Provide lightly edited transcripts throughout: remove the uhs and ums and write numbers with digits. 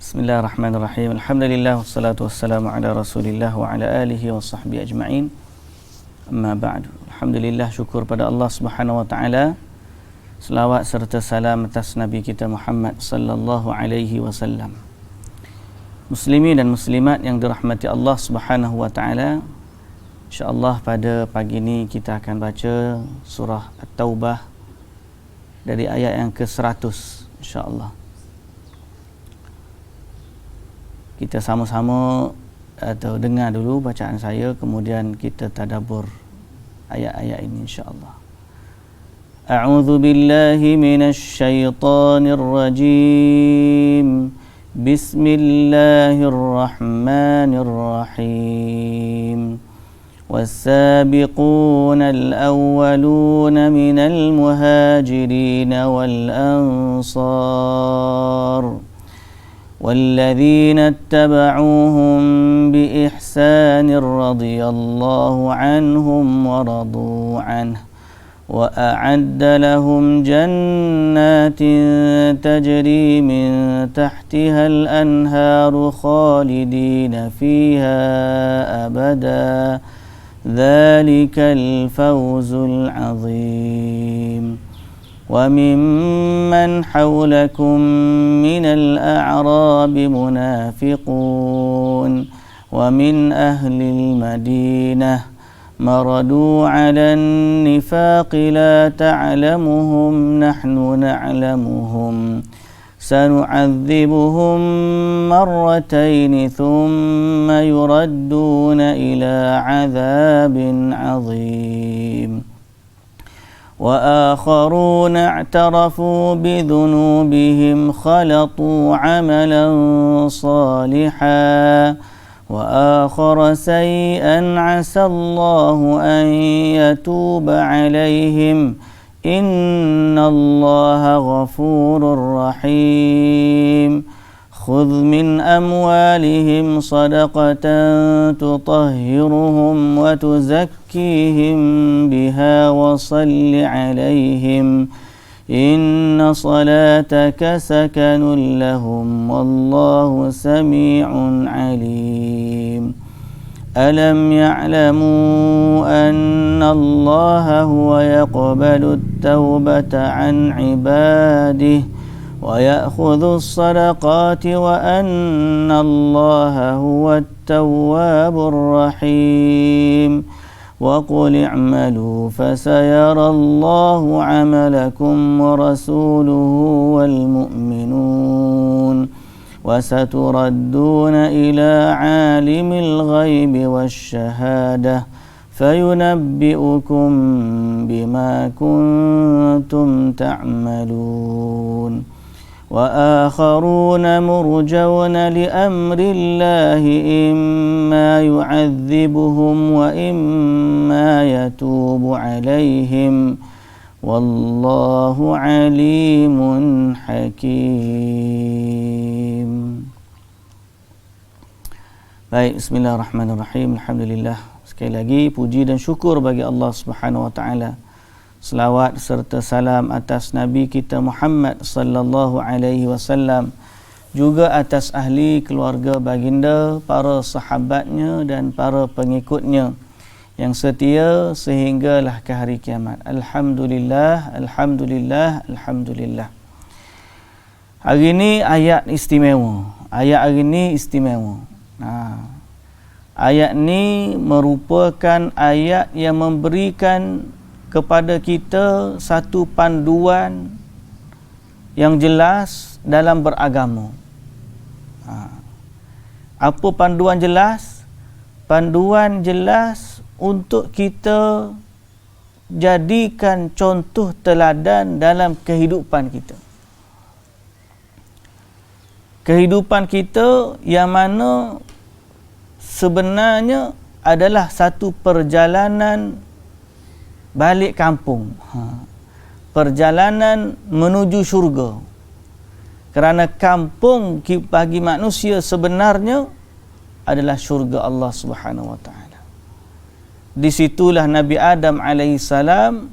Bismillahirrahmanirrahim. Alhamdulillah wassalatu wassalamu ala Rasulillah wa ala alihi wa sahbihi ajma'in. Amma ba'du. Alhamdulillah, syukur pada Allah Subhanahu wa taala. Selawat serta salam atas Nabi kita Muhammad sallallahu alaihi wasallam. Muslimin dan muslimat yang dirahmati Allah Subhanahu wa taala. Insya-Allah pada pagi ini kita akan baca surah At-Taubah dari ayat yang ke-100 insya-Allah. Kita sama-sama atau dengar dulu bacaan saya, kemudian kita tadabbur ayat-ayat ini insya-Allah. A'udzu billahi minasy syaithanir rajim. Bismillahirrahmanirrahim. والسابقون الأولون من المهاجرين والأنصار والذين اتبعوهم بإحسان رضي الله عنهم ورضوا عنه وأعد لهم جنات تجري من تحتها الأنهار خالدين فيها أبدا ذلك الفوز العظيم وممن حولكم من الأعراب منافقون ومن أهل المدينة مردوا على النفاق لا تعلمهم نحن نعلمهم سنعذبهم مرتين ثم يردون إلى عذاب عظيم وآخرون اعترفوا بذنوبهم خلطوا عملا صالحا وآخر سيئا عسى الله أن يتوب عليهم إن الله غفور رحيم خذ من أموالهم صدقة تطهرهم وتزكيهم بها وصل عليهم إن صلاتك سكن لهم والله سميع عليم ألم يعلموا أن الله هو يقبل التوبة عن عباده ويأخذ الصدقات وأن الله هو التواب الرحيم وقل اعملوا فسيرى الله عملكم ورسوله والمؤمنون وستردون إلى عالم الغيب والشهادة فينبئكم بما كنتم تعملون وآخرون مرجون لأمر الله إما يعذبهم وإما يتوب عليهم والله عليم حكيم. Baik, bismillahirrahmanirrahim. Alhamdulillah. Sekali lagi puji dan syukur bagi Allah Subhanahu wa taala. Selawat serta salam atas Nabi kita Muhammad sallallahu alaihi wasallam, juga atas ahli keluarga baginda, para sahabatnya dan para pengikutnya yang setia sehinggalah ke hari kiamat. Alhamdulillah, alhamdulillah, alhamdulillah. Hari ini ayat istimewa. Ayat hari ini istimewa. Ayat ni merupakan ayat yang memberikan kepada kita satu panduan yang jelas dalam beragama. Apa panduan jelas? Panduan jelas untuk kita jadikan contoh teladan dalam kehidupan kita. Kehidupan kita yang mana sebenarnya adalah satu perjalanan balik kampung, perjalanan menuju syurga. Kerana kampung bagi manusia sebenarnya adalah syurga Allah Subhanahu wa taala. Di situlah Nabi Adam alaihissalam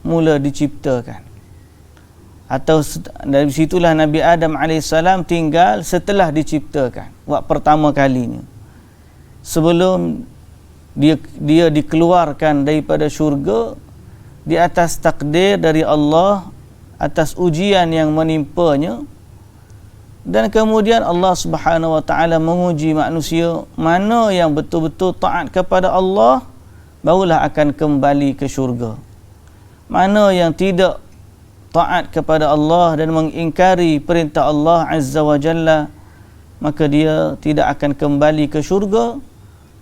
mula diciptakan. atau dari situlah Nabi Adam AS tinggal setelah diciptakan waktu pertama kalinya, sebelum dia dikeluarkan daripada syurga di atas takdir dari Allah, atas ujian yang menimpanya. Dan kemudian Allah Subhanahu wa taala menguji manusia, mana yang betul-betul taat kepada Allah barulah akan kembali ke syurga, mana yang tidak taat kepada Allah dan mengingkari perintah Allah Azza wa Jalla, maka dia tidak akan kembali ke syurga,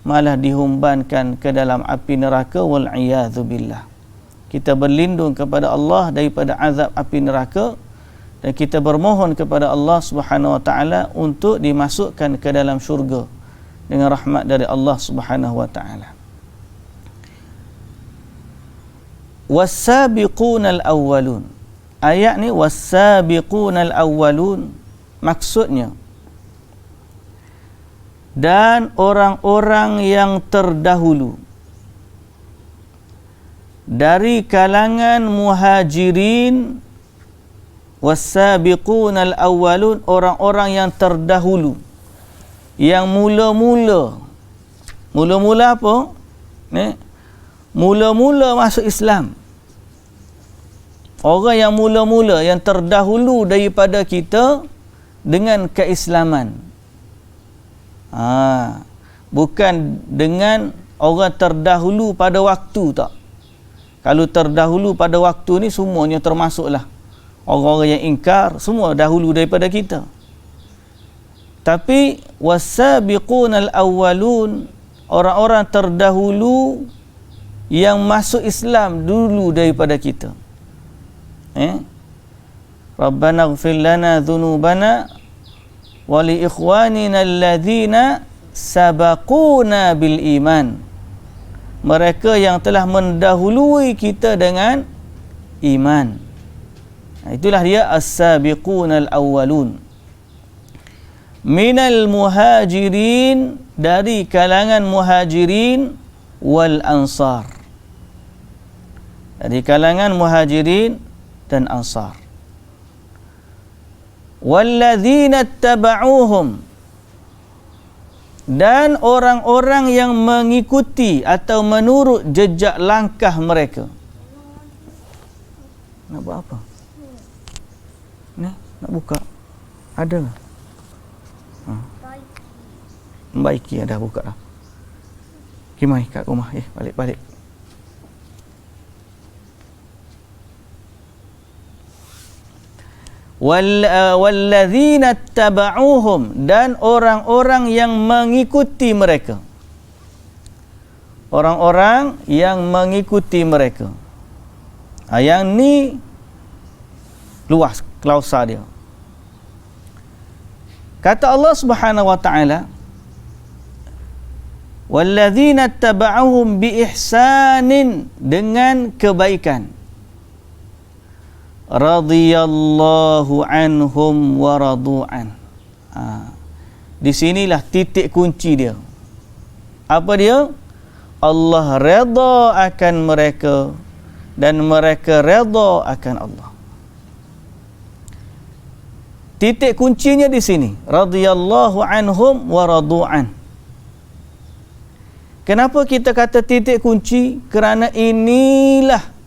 malah dihumbankan ke dalam api neraka. Wal'iyadzu billah. Kita berlindung kepada Allah daripada azab api neraka, dan kita bermohon kepada Allah Subhanahu wa taala untuk dimasukkan ke dalam syurga dengan rahmat dari Allah Subhanahu wa taala. Was-sabiqunal awwalun. Ayat ni was-sabiqunal awwalun, maksudnya dan orang-orang yang terdahulu dari kalangan muhajirin. Was-sabiqunal awwalun, orang-orang yang terdahulu, yang mula-mula apa ni, mula-mula masuk Islam. Orang yang mula-mula, yang terdahulu daripada kita dengan keislaman. Bukan dengan orang terdahulu pada waktu, tak. Kalau terdahulu pada waktu ni semuanya termasuklah. Orang-orang yang ingkar semua dahulu daripada kita. Tapi was-sabiqunal awwalun, orang-orang terdahulu yang masuk Islam dulu daripada kita. Rabbana ighfir lana dhunubana wa li ikhwanina alladhina sabaquna bil iman. Mereka yang telah mendahului kita dengan iman. Itulah dia as-sabiqunal awwalun. Minal muhajirin, dari kalangan muhajirin, wal ansar, dari kalangan muhajirin dan ansar. Walladzina taba'uhum, dan orang-orang yang mengikuti atau menurut jejak langkah mereka. Nak buat apa? Ni, nak buka. Ada tak? Baiki dah buka dah. Kimai kat rumah. Balik. Walladzina taba'uhum, dan orang-orang yang mengikuti mereka. Orang-orang yang mengikuti mereka. Yang ni luas klausa dia. Kata Allah Subhanahu wa taala, walladzina taba'uhum bi ihsanin, dengan kebaikan. Radhiyallahu anhum wa radu'an. Di sinilah titik kunci dia. Apa dia? Allah redha akan mereka dan mereka redha akan Allah. Titik kuncinya di sini. Radhiyallahu anhum wa radu'an. Kenapa kita kata titik kunci? Kerana inilah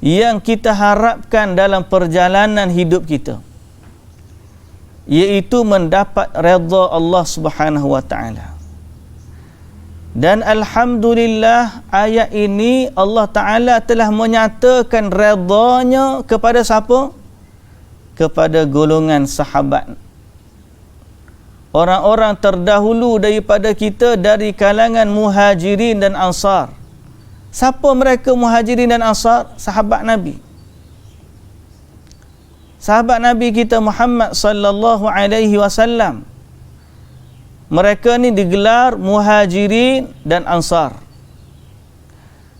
yang kita harapkan dalam perjalanan hidup kita, iaitu mendapat redha Allah Subhanahu wa taala. Dan alhamdulillah, ayat ini Allah Taala telah menyatakan redha-Nya kepada siapa? Kepada golongan sahabat, orang-orang terdahulu daripada kita dari kalangan muhajirin dan ansar. Siapa mereka muhajirin dan ansar? Sahabat Nabi. Sahabat Nabi kita Muhammad sallallahu alaihi wasallam. Mereka ni digelar muhajirin dan ansar.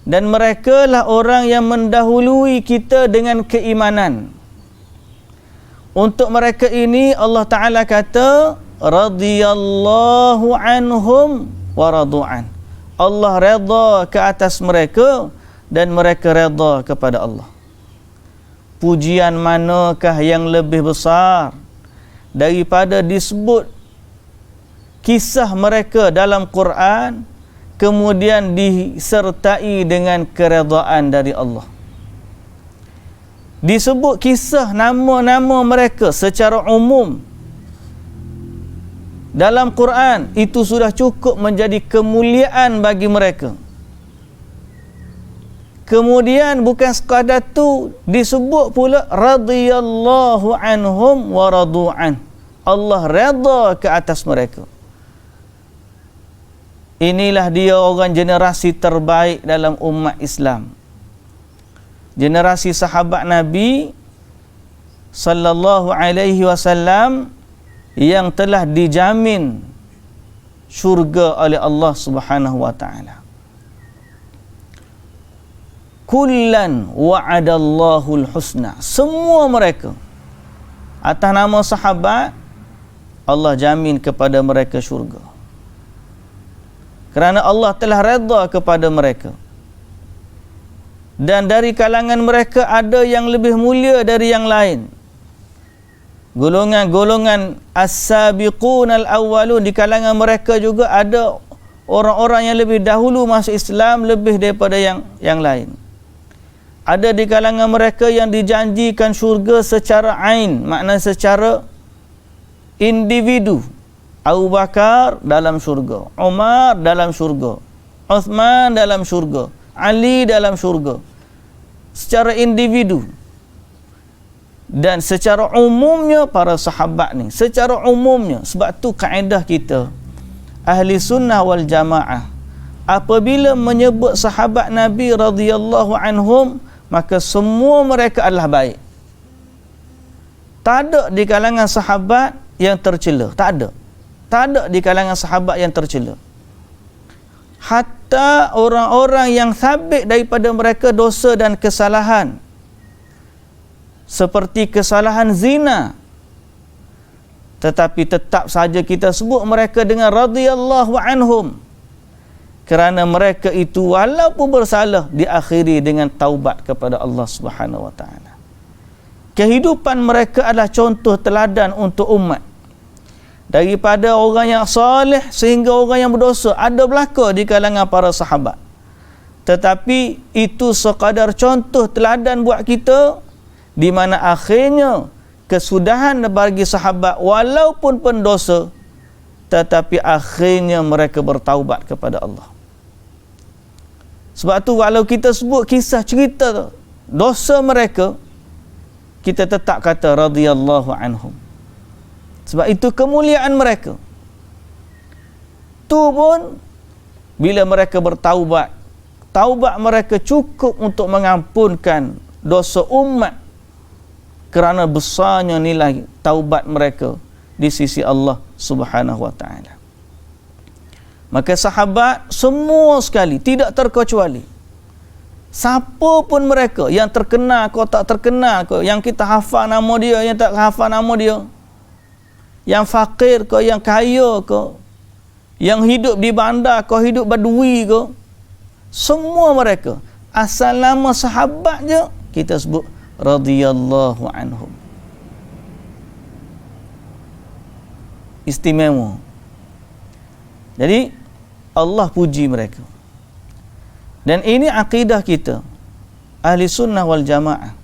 Dan mereka lah orang yang mendahului kita dengan keimanan. Untuk mereka ini Allah Ta'ala kata, radhiyallahu anhum wa radu'an. Allah redha ke atas mereka dan mereka redha kepada Allah. pujian manakah yang lebih besar daripada disebut kisah mereka dalam Quran, kemudian disertai dengan keredaan dari Allah. Disebut kisah nama-nama mereka secara umum dalam Quran, itu sudah cukup menjadi kemuliaan bagi mereka. Kemudian bukan sekadar tu, disebut pula radhiyallahu anhum wa radu'an. Allah redha ke atas mereka. Inilah dia orang generasi terbaik dalam umat Islam. Generasi sahabat Nabi sallallahu alaihi wasallam yang telah dijamin syurga oleh Allah Subhanahu wa taala. Kullan wa'adallahul husna. Semua mereka atas nama sahabat, Allah jamin kepada mereka syurga. Kerana Allah telah redha kepada mereka. Dan dari kalangan mereka ada yang lebih mulia dari yang lain. Golongan-golongan as-sabiqun al-awwalun, di kalangan mereka juga ada orang-orang yang lebih dahulu masuk Islam lebih daripada yang lain. Ada di kalangan mereka yang dijanjikan syurga secara ain, makna secara individu. Abu Bakar dalam syurga, Umar dalam syurga, Uthman dalam syurga, Ali dalam syurga. Secara individu. Dan secara umumnya para sahabat ni, secara umumnya. Sebab tu kaedah kita Ahli Sunnah wal Jamaah, apabila menyebut sahabat Nabi radhiyallahu anhum, maka semua mereka adalah baik. Tak ada di kalangan sahabat yang tercela. Tak ada. Tak ada di kalangan sahabat yang tercela. Hatta orang-orang yang sabit daripada mereka dosa dan kesalahan, seperti kesalahan zina, tetapi tetap saja kita sebut mereka dengan radhiyallahu anhum. Kerana mereka itu walaupun bersalah, diakhiri dengan taubat kepada Allah Subhanahu wa taala. Kehidupan mereka adalah contoh teladan untuk umat. Daripada orang yang soleh sehingga orang yang berdosa, ada belaka di kalangan para sahabat. Tetapi itu sekadar contoh teladan buat kita, di mana akhirnya kesudahan bagi sahabat walaupun pendosa, tetapi akhirnya mereka bertaubat kepada Allah. Sebab tu walau kita sebut kisah cerita dosa mereka, kita tetap kata radhiyallahu anhum. Sebab itu kemuliaan mereka. Tu pun bila mereka bertaubat, taubat mereka cukup untuk mengampunkan dosa umat, kerana besarnya nilai taubat mereka di sisi Allah Subhanahu wa taala. Maka sahabat semua sekali, tidak terkecuali, siapa pun mereka, yang terkenal kau tak terkenal kau, yang kita hafal nama dia, yang tak hafal nama dia, yang fakir kau, yang kaya kau, yang hidup di bandar kau, hidup badui kau, semua mereka asal nama sahabat je kita sebut radhiyallahu anhum. Istimewa. Jadi Allah puji mereka. Dan ini akidah kita Ahli Sunnah wal Jamaah,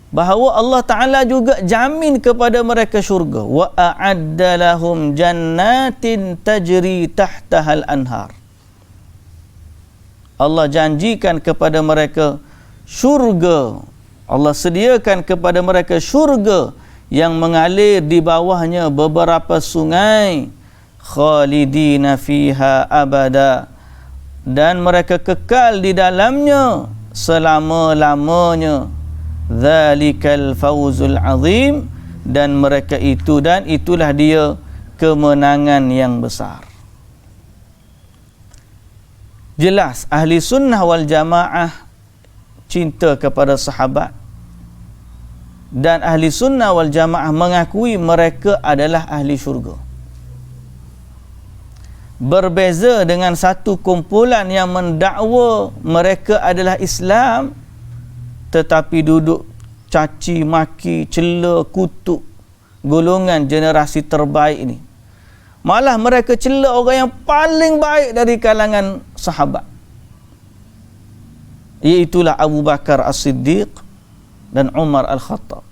bahawa Allah Ta'ala juga jamin kepada mereka syurga. Wa a'adda lahum jannatin tajri tahtahal anhar. Allah janjikan kepada mereka syurga. Allah sediakan kepada mereka syurga yang mengalir di bawahnya beberapa sungai, khalidina fiha abada, dan mereka kekal di dalamnya selama-lamanya. Dzalikal fawzul azim, dan mereka itu, dan itulah dia kemenangan yang besar. Jelas Ahli Sunnah wal Jamaah cinta kepada sahabat, dan Ahli Sunnah wal Jamaah mengakui mereka adalah ahli syurga. Berbeza dengan satu kumpulan yang mendakwa mereka adalah Islam, tetapi duduk caci maki, cela, kutuk golongan generasi terbaik ini. Malah mereka cela orang yang paling baik dari kalangan sahabat, iaitulah Abu Bakar As-Siddiq dan Umar Al-Khattab,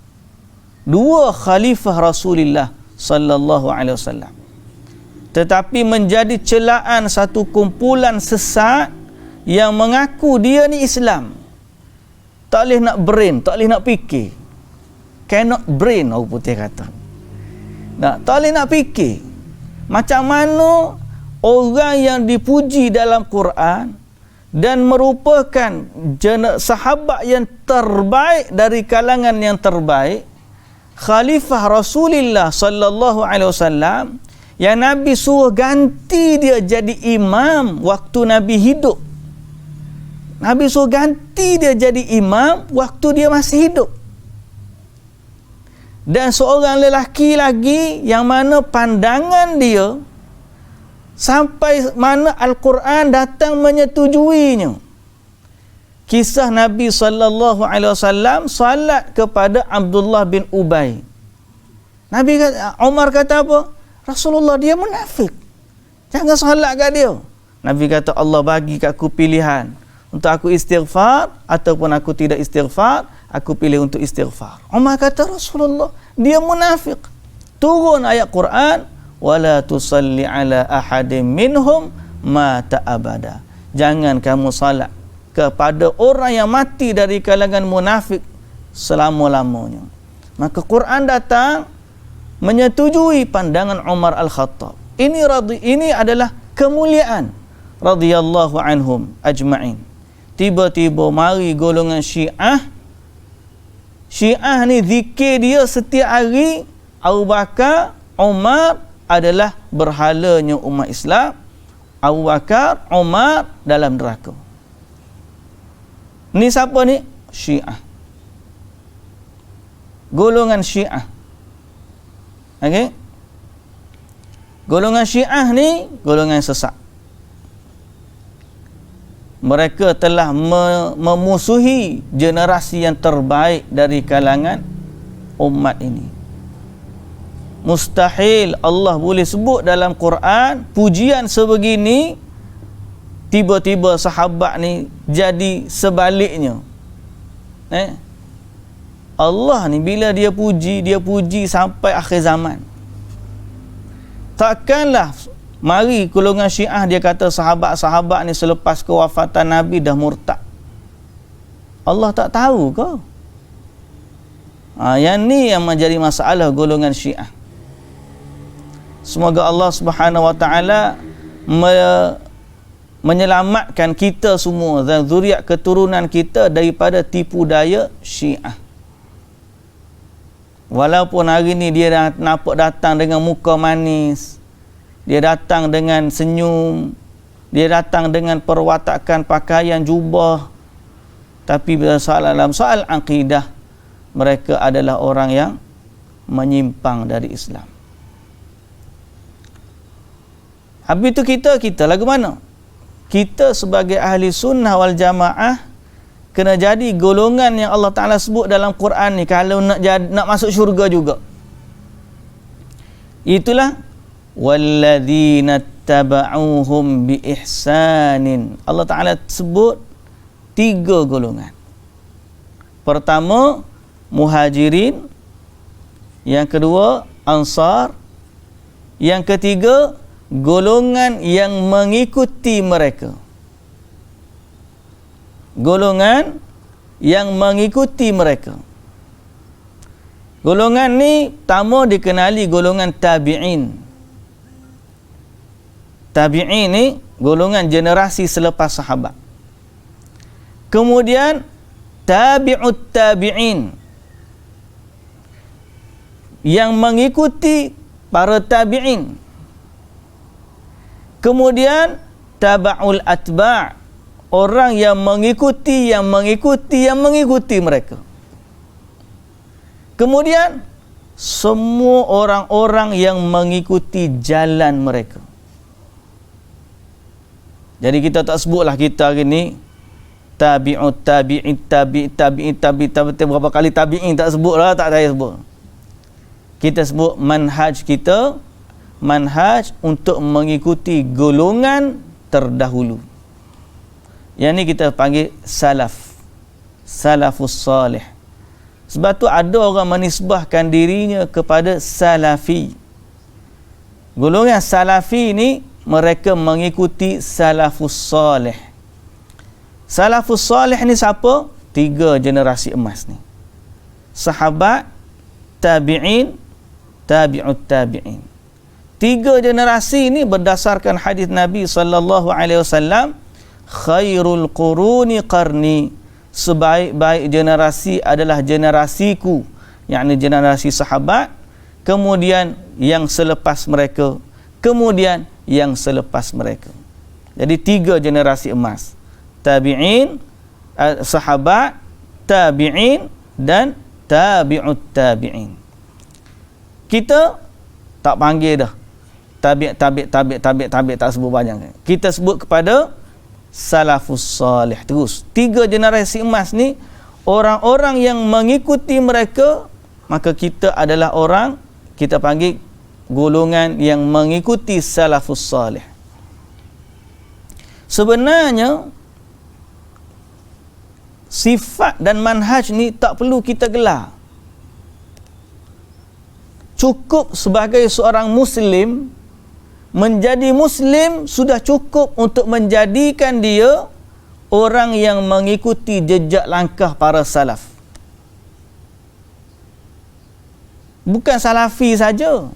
dua khalifah Rasulullah sallallahu alaihi wasallam. Tetapi menjadi celaan satu kumpulan sesat yang mengaku dia ni Islam. Tak boleh nak brain, tak boleh nak fikir. Cannot brain, orang putih kata. Tak boleh nak fikir. Macam mana orang yang dipuji dalam Quran dan merupakan sahabat yang terbaik dari kalangan yang terbaik, khalifah Rasulullah sallallahu alaihi wasallam, yang Nabi suruh ganti dia jadi imam waktu Nabi hidup. Nabi suruh ganti dia jadi imam waktu dia masih hidup. Dan seorang lelaki lagi yang mana pandangan dia sampai mana Al-Quran datang menyetujuinya. Kisah Nabi sallallahu alaihi wasallam salat kepada Abdullah bin Ubay. Nabi kata, Umar kata apa? Rasulullah, dia munafik, jangan salat kat dia. Nabi kata, Allah bagi kat aku pilihan untuk aku istighfar ataupun aku tidak istighfar, aku pilih untuk istighfar. Umar kata, Rasulullah, dia munafik. Turun ayat Quran, wala tusalli ala ahadin minhum mata abada. Jangan kamu salat kepada orang yang mati dari kalangan munafik selama-lamanya. Maka Quran datang menyetujui pandangan Umar Al-Khattab. Ini adalah kemuliaan radhiyallahu anhum ajma'in. Tiba-tiba mari golongan Syiah. Syiah ni zikir dia setiap hari Abu Bakar, Umar adalah berhalanya umat Islam. Abu Bakar, Umar dalam neraka. Ni siapa ni? Syiah. Golongan Syiah. Okey? Golongan Syiah ni golongan sesat. Mereka telah memusuhi generasi yang terbaik dari kalangan umat ini. Mustahil Allah boleh sebut dalam Quran pujian sebegini, tiba-tiba sahabat ni jadi sebaliknya. Allah ni bila dia puji sampai akhir zaman. Takkanlah mari golongan Syiah dia kata sahabat-sahabat ni selepas kewafatan Nabi dah murtad. Allah tak tahu ke? Yang ni yang menjadi masalah golongan Syiah. Semoga Allah Subhanahu wa taala menyelamatkan kita semua dan zuriat keturunan kita daripada tipu daya Syiah. Walaupun hari ni dia nampak datang dengan muka manis, dia datang dengan senyum, dia datang dengan perwatakan pakaian jubah, tapi dalam soal akidah mereka adalah orang yang menyimpang dari Islam. Habis itu kita lagu mana? Kita sebagai ahli sunnah wal jamaah kena jadi golongan yang Allah Ta'ala sebut dalam Quran ni kalau nak masuk syurga juga. Itulah walladzina taba'uhum bi ihsanin. Allah Ta'ala sebut 3 golongan. Pertama, muhajirin. Yang kedua, ansar. Yang ketiga, golongan yang mengikuti mereka. Golongan yang mengikuti mereka. Golongan ni pertama dikenali golongan tabi'in. Tabi'in ni golongan generasi selepas sahabat. Kemudian tabi'ut tabi'in, yang mengikuti para tabi'in. Kemudian taba'ul atba', orang yang mengikuti mereka. Kemudian semua orang-orang yang mengikuti jalan mereka. Jadi kita tak sebutlah kita hari ni tabi'ut tabi'in berapa kali tabi'in tak sebut lah, tak saya sebut. Kita sebut manhaj kita, manhaj untuk mengikuti golongan terdahulu. Yang ni kita panggil salafus salih. Sebab tu ada orang menisbahkan dirinya kepada salafi. Golongan salafi ni mereka mengikuti salafus salih. Salafus salih ni siapa? 3 generasi emas ni. Sahabat, tabi'in, tabi'ut tabi'in. 3 generasi ni berdasarkan hadis Nabi sallallahu alaihi wasallam, khairul quruni qarni, sebaik-baik generasi adalah generasiku, yakni generasi sahabat, kemudian yang selepas mereka, kemudian yang selepas mereka. Jadi 3 generasi emas. Tabi'in, sahabat, tabi'in dan tabi'ut tabi'in. Kita tak panggil dah tabi' tak sebut banyak. Kita sebut kepada salafus salih terus. 3 generasi emas ni orang-orang yang mengikuti mereka, maka kita adalah orang, kita panggil golongan yang mengikuti salafus salih. Sebenarnya sifat dan manhaj ni tak perlu kita gelar. Cukup sebagai seorang muslim, menjadi muslim sudah cukup untuk menjadikan dia orang yang mengikuti jejak langkah para salaf. Bukan salafi saja.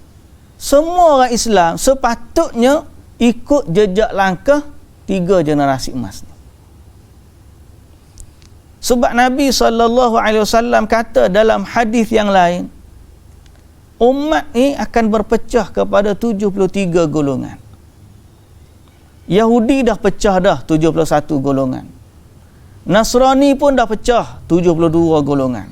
Semua orang Islam sepatutnya ikut jejak langkah 3 generasi emas ni. Sebab Nabi SAW kata dalam hadis yang lain, umat ni akan berpecah kepada 73 golongan. Yahudi dah pecah dah 71 golongan. Nasrani pun dah pecah 72 golongan.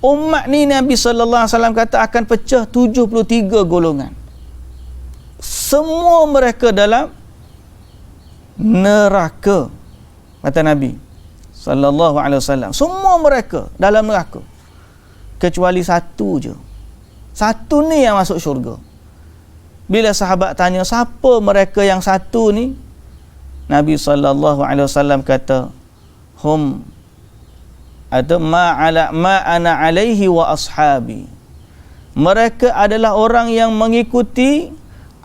Umat ni Nabi SAW kata akan pecah 73 golongan. Semua mereka dalam neraka, kata Nabi sallallahu alaihi wasallam. Semua mereka dalam neraka kecuali satu je. Satu ni yang masuk syurga. Bila sahabat tanya siapa mereka yang satu ni, Nabi sallallahu alaihi wasallam kata, hum atau ma ana alaihi wa ashabi. Mereka adalah orang yang mengikuti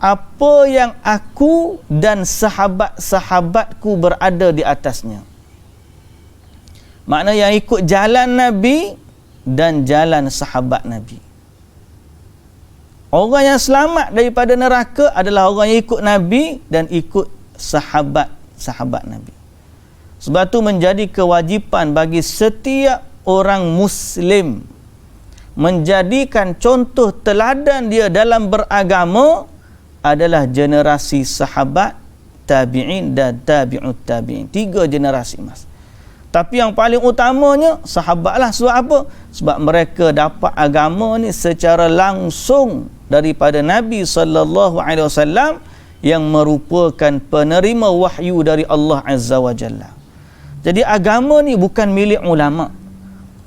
apa yang aku dan sahabat-sahabatku berada di atasnya. Makna yang ikut jalan Nabi dan jalan sahabat Nabi. Orang yang selamat daripada neraka adalah orang yang ikut Nabi dan ikut sahabat-sahabat Nabi. Sebab tu menjadi kewajipan bagi setiap orang Muslim menjadikan contoh teladan dia dalam beragama adalah generasi sahabat, tabi'in dan tabi'ut tabi'in. 3 generasi emas. Tapi yang paling utamanya sahabatlah. Sebab apa? Sebab mereka dapat agama ni secara langsung daripada Nabi SAW yang merupakan penerima wahyu dari Allah Azza wa Jalla. Jadi agama ni bukan milik ulama.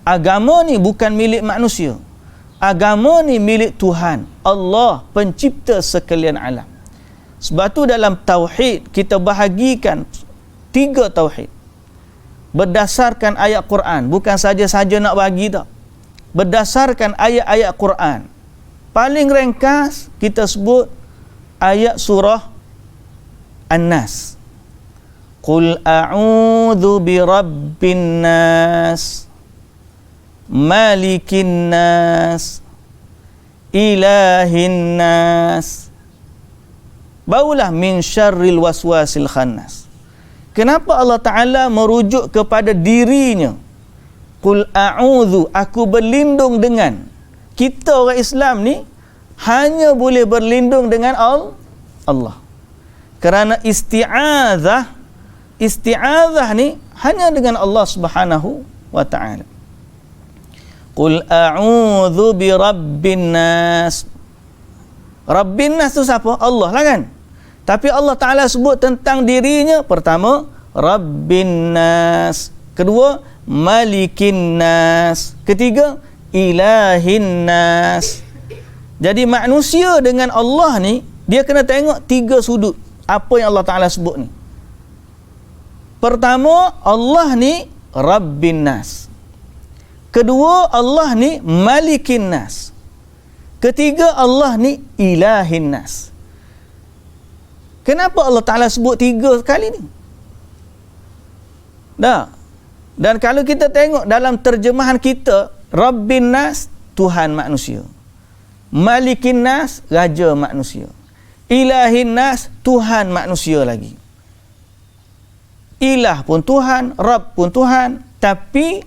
Agama ni bukan milik manusia. Agama ni milik Tuhan, Allah, pencipta sekalian alam. Sebab tu dalam tauhid kita bahagikan 3 tauhid. Berdasarkan ayat Quran, bukan saja-saja nak bagi tak. Berdasarkan ayat-ayat Quran. Paling ringkas kita sebut ayat surah An-Nas. Qul a'udzu birabbin nas, malikin nas, ilahin nas. Barulah min syarril waswasil khannas. Kenapa Allah Ta'ala merujuk kepada dirinya? Qul a'udzu, aku berlindung dengan. Kita orang Islam ni hanya boleh berlindung dengan Allah. Kerana isti'adzah ni hanya dengan Allah Subhanahu wa Ta'ala. Qul a'udzu bi rabbin nas. Rabbin nas tu siapa? Allah lah kan? Tapi Allah Ta'ala sebut tentang dirinya, pertama, Rabbin nas. Kedua, Malikin nas. Ketiga, Ilahin nas. Jadi manusia dengan Allah ni, dia kena tengok 3 sudut apa yang Allah Ta'ala sebut ni. Pertama, Allah ni Rabbin nas. Kedua, Allah ni Malikin nas. Ketiga, Allah ni Ilahin nas. Kenapa Allah Ta'ala sebut 3 kali ni? Dan kalau kita tengok dalam terjemahan kita, Rabbin nas, Tuhan manusia. Malikin nas, raja manusia. Ilahin nas, Tuhan manusia lagi. Ilah pun Tuhan, Rabb pun Tuhan. Tapi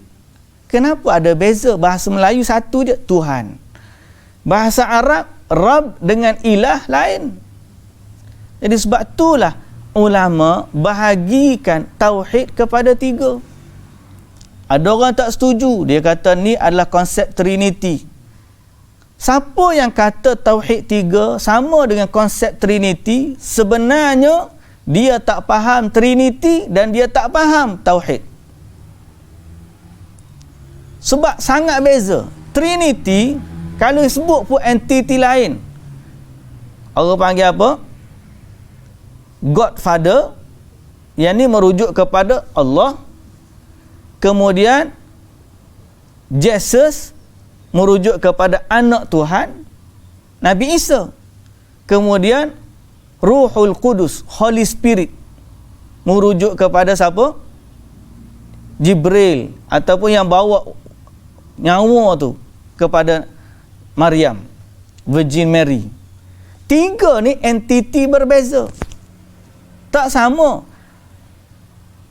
kenapa ada beza? Bahasa Melayu satu je, Tuhan. Bahasa Arab, Rabb dengan ilah lain. Jadi sebab itulah ulama bahagikan tauhid kepada 3. Ada orang tak setuju, dia kata ni adalah konsep Trinity. Siapa yang kata tauhid 3 sama dengan konsep Trinity, sebenarnya dia tak faham Trinity dan dia tak faham tauhid. Sebab sangat beza. Trinity kalau sebut pun entiti lain. Orang panggil apa? Godfather, yang ni merujuk kepada Allah. Kemudian Jesus merujuk kepada anak Tuhan, Nabi Isa. Kemudian Ruhul Qudus, Holy Spirit, merujuk kepada siapa? Jibril, ataupun yang bawa nyawa tu kepada Maryam, Virgin Mary. 3 ni entiti berbeza, tak sama.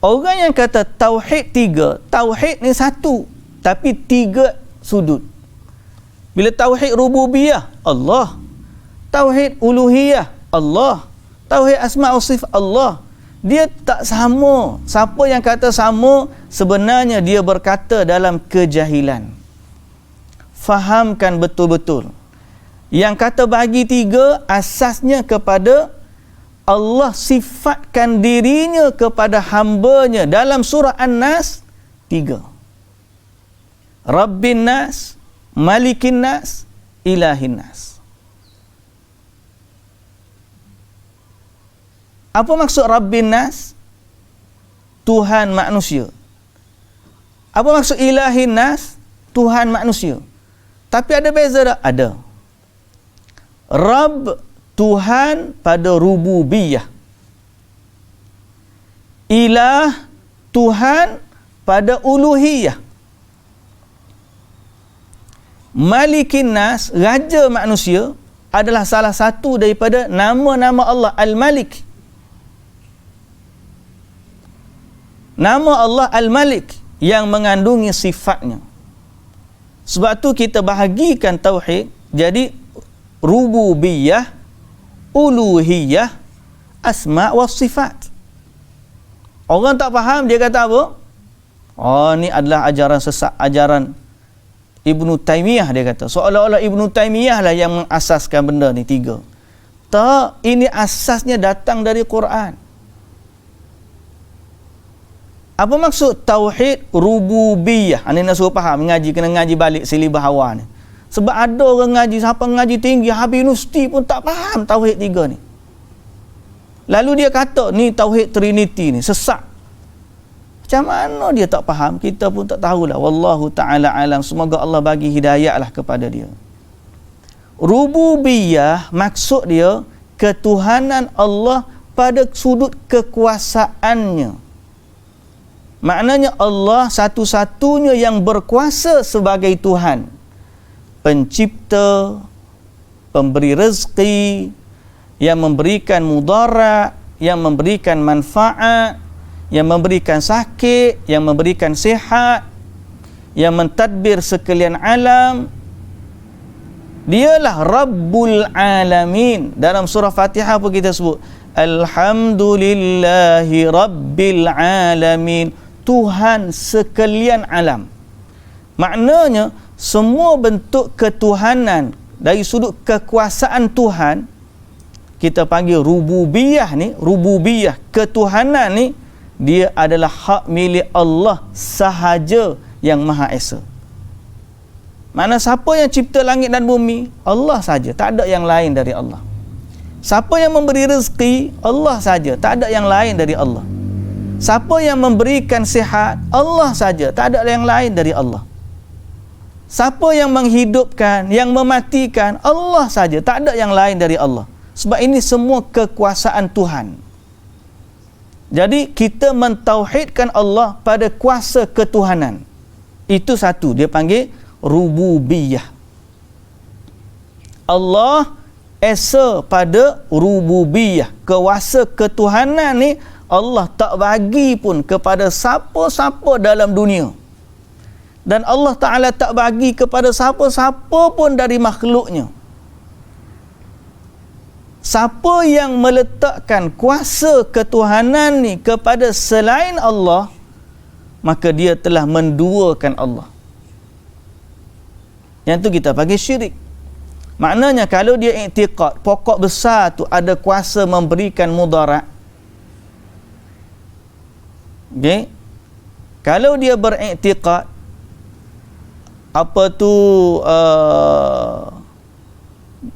Orang yang kata tauhid 3, tauhid ni satu, tapi 3 sudut. Bila tauhid rububiyah, Allah. Tauhid uluhiyah, Allah. Tauhid asma' wa sifat, Allah. Dia tak sama. Siapa yang kata sama, sebenarnya dia berkata dalam kejahilan. Fahamkan betul-betul. Yang kata bagi 3, asasnya kepada Allah sifatkan dirinya kepada hambanya dalam surah An-Nas 3. Rabbin nas, Malikin nas, Ilahin nas. Apa maksud Rabbin nas? Tuhan manusia. Apa maksud Ilahin nas? Tuhan manusia. Tapi ada beza tak? Ada. Rabb, Tuhan pada rububiyah. Ilah, Tuhan pada uluhiyah. Malikin nas, raja manusia, adalah salah satu daripada nama-nama Allah, Al-Malik. Nama Allah Al-Malik yang mengandungi sifatnya. Sebab tu kita bahagikan tauhid jadi rububiyah, uluhiyah, asma' wa sifat. Orang tak faham, dia kata apa? Oh, ni adalah ajaran sesat, ajaran Ibnu Taimiyah, dia kata. Seolah-olah Ibnu Taimiyah lah yang mengasaskan benda ni 3. Tak, ini asasnya datang dari Quran. Apa maksud tauhid rububiyah? Ini nak suruh faham, ngaji kena ngaji balik silibus awal ni. Sebab ada orang ngaji, siapa ngaji tinggi, habis universiti pun tak faham tauhid 3 ni. Lalu dia kata, ni tauhid Trinity ni, sesat. Macam mana dia tak faham? Kita pun tak tahulah. Wallahu ta'ala alam. Semoga Allah bagi hidayah lah kepada dia. Rububiyah, maksud dia, ketuhanan Allah pada sudut kekuasaannya. Maknanya Allah satu-satunya yang berkuasa sebagai Tuhan. Pencipta, pemberi rezeki, yang memberikan mudarat, yang memberikan manfaat, yang memberikan sakit, yang memberikan sihat, yang mentadbir sekalian alam. Dialah Rabbul Alamin. Dalam surah Fatihah pun kita sebut Alhamdulillahi Rabbil Alamin, Tuhan sekalian alam. Maknanya semua bentuk ketuhanan dari sudut kekuasaan Tuhan, kita panggil rububiyah ni, rububiyah ketuhanan ni, dia adalah hak milik Allah sahaja yang Maha Esa. Mana siapa yang cipta langit dan bumi? Allah saja, tak ada yang lain dari Allah. Siapa yang memberi rezeki? Allah saja, tak ada yang lain dari Allah. Siapa yang memberikan sihat? Allah saja, tak ada yang lain dari Allah. Siapa yang menghidupkan, yang mematikan? Allah saja, tak ada yang lain dari Allah. Sebab ini semua kekuasaan Tuhan. Jadi kita mentauhidkan Allah pada kuasa ketuhanan. Itu satu, dia panggil rububiyah. Allah esa pada rububiyah. Kuasa ketuhanan ni Allah tak bagi pun kepada siapa-siapa dalam dunia. Dan Allah Ta'ala tak bagi kepada siapa-siapa pun dari makhluknya. Siapa yang meletakkan kuasa ketuhanan ni kepada selain Allah, maka dia telah menduakan Allah. Yang tu kita panggil syirik. Maknanya kalau dia iktiqad pokok besar tu ada kuasa memberikan mudarat, okay? Kalau dia beriktiqad apa tu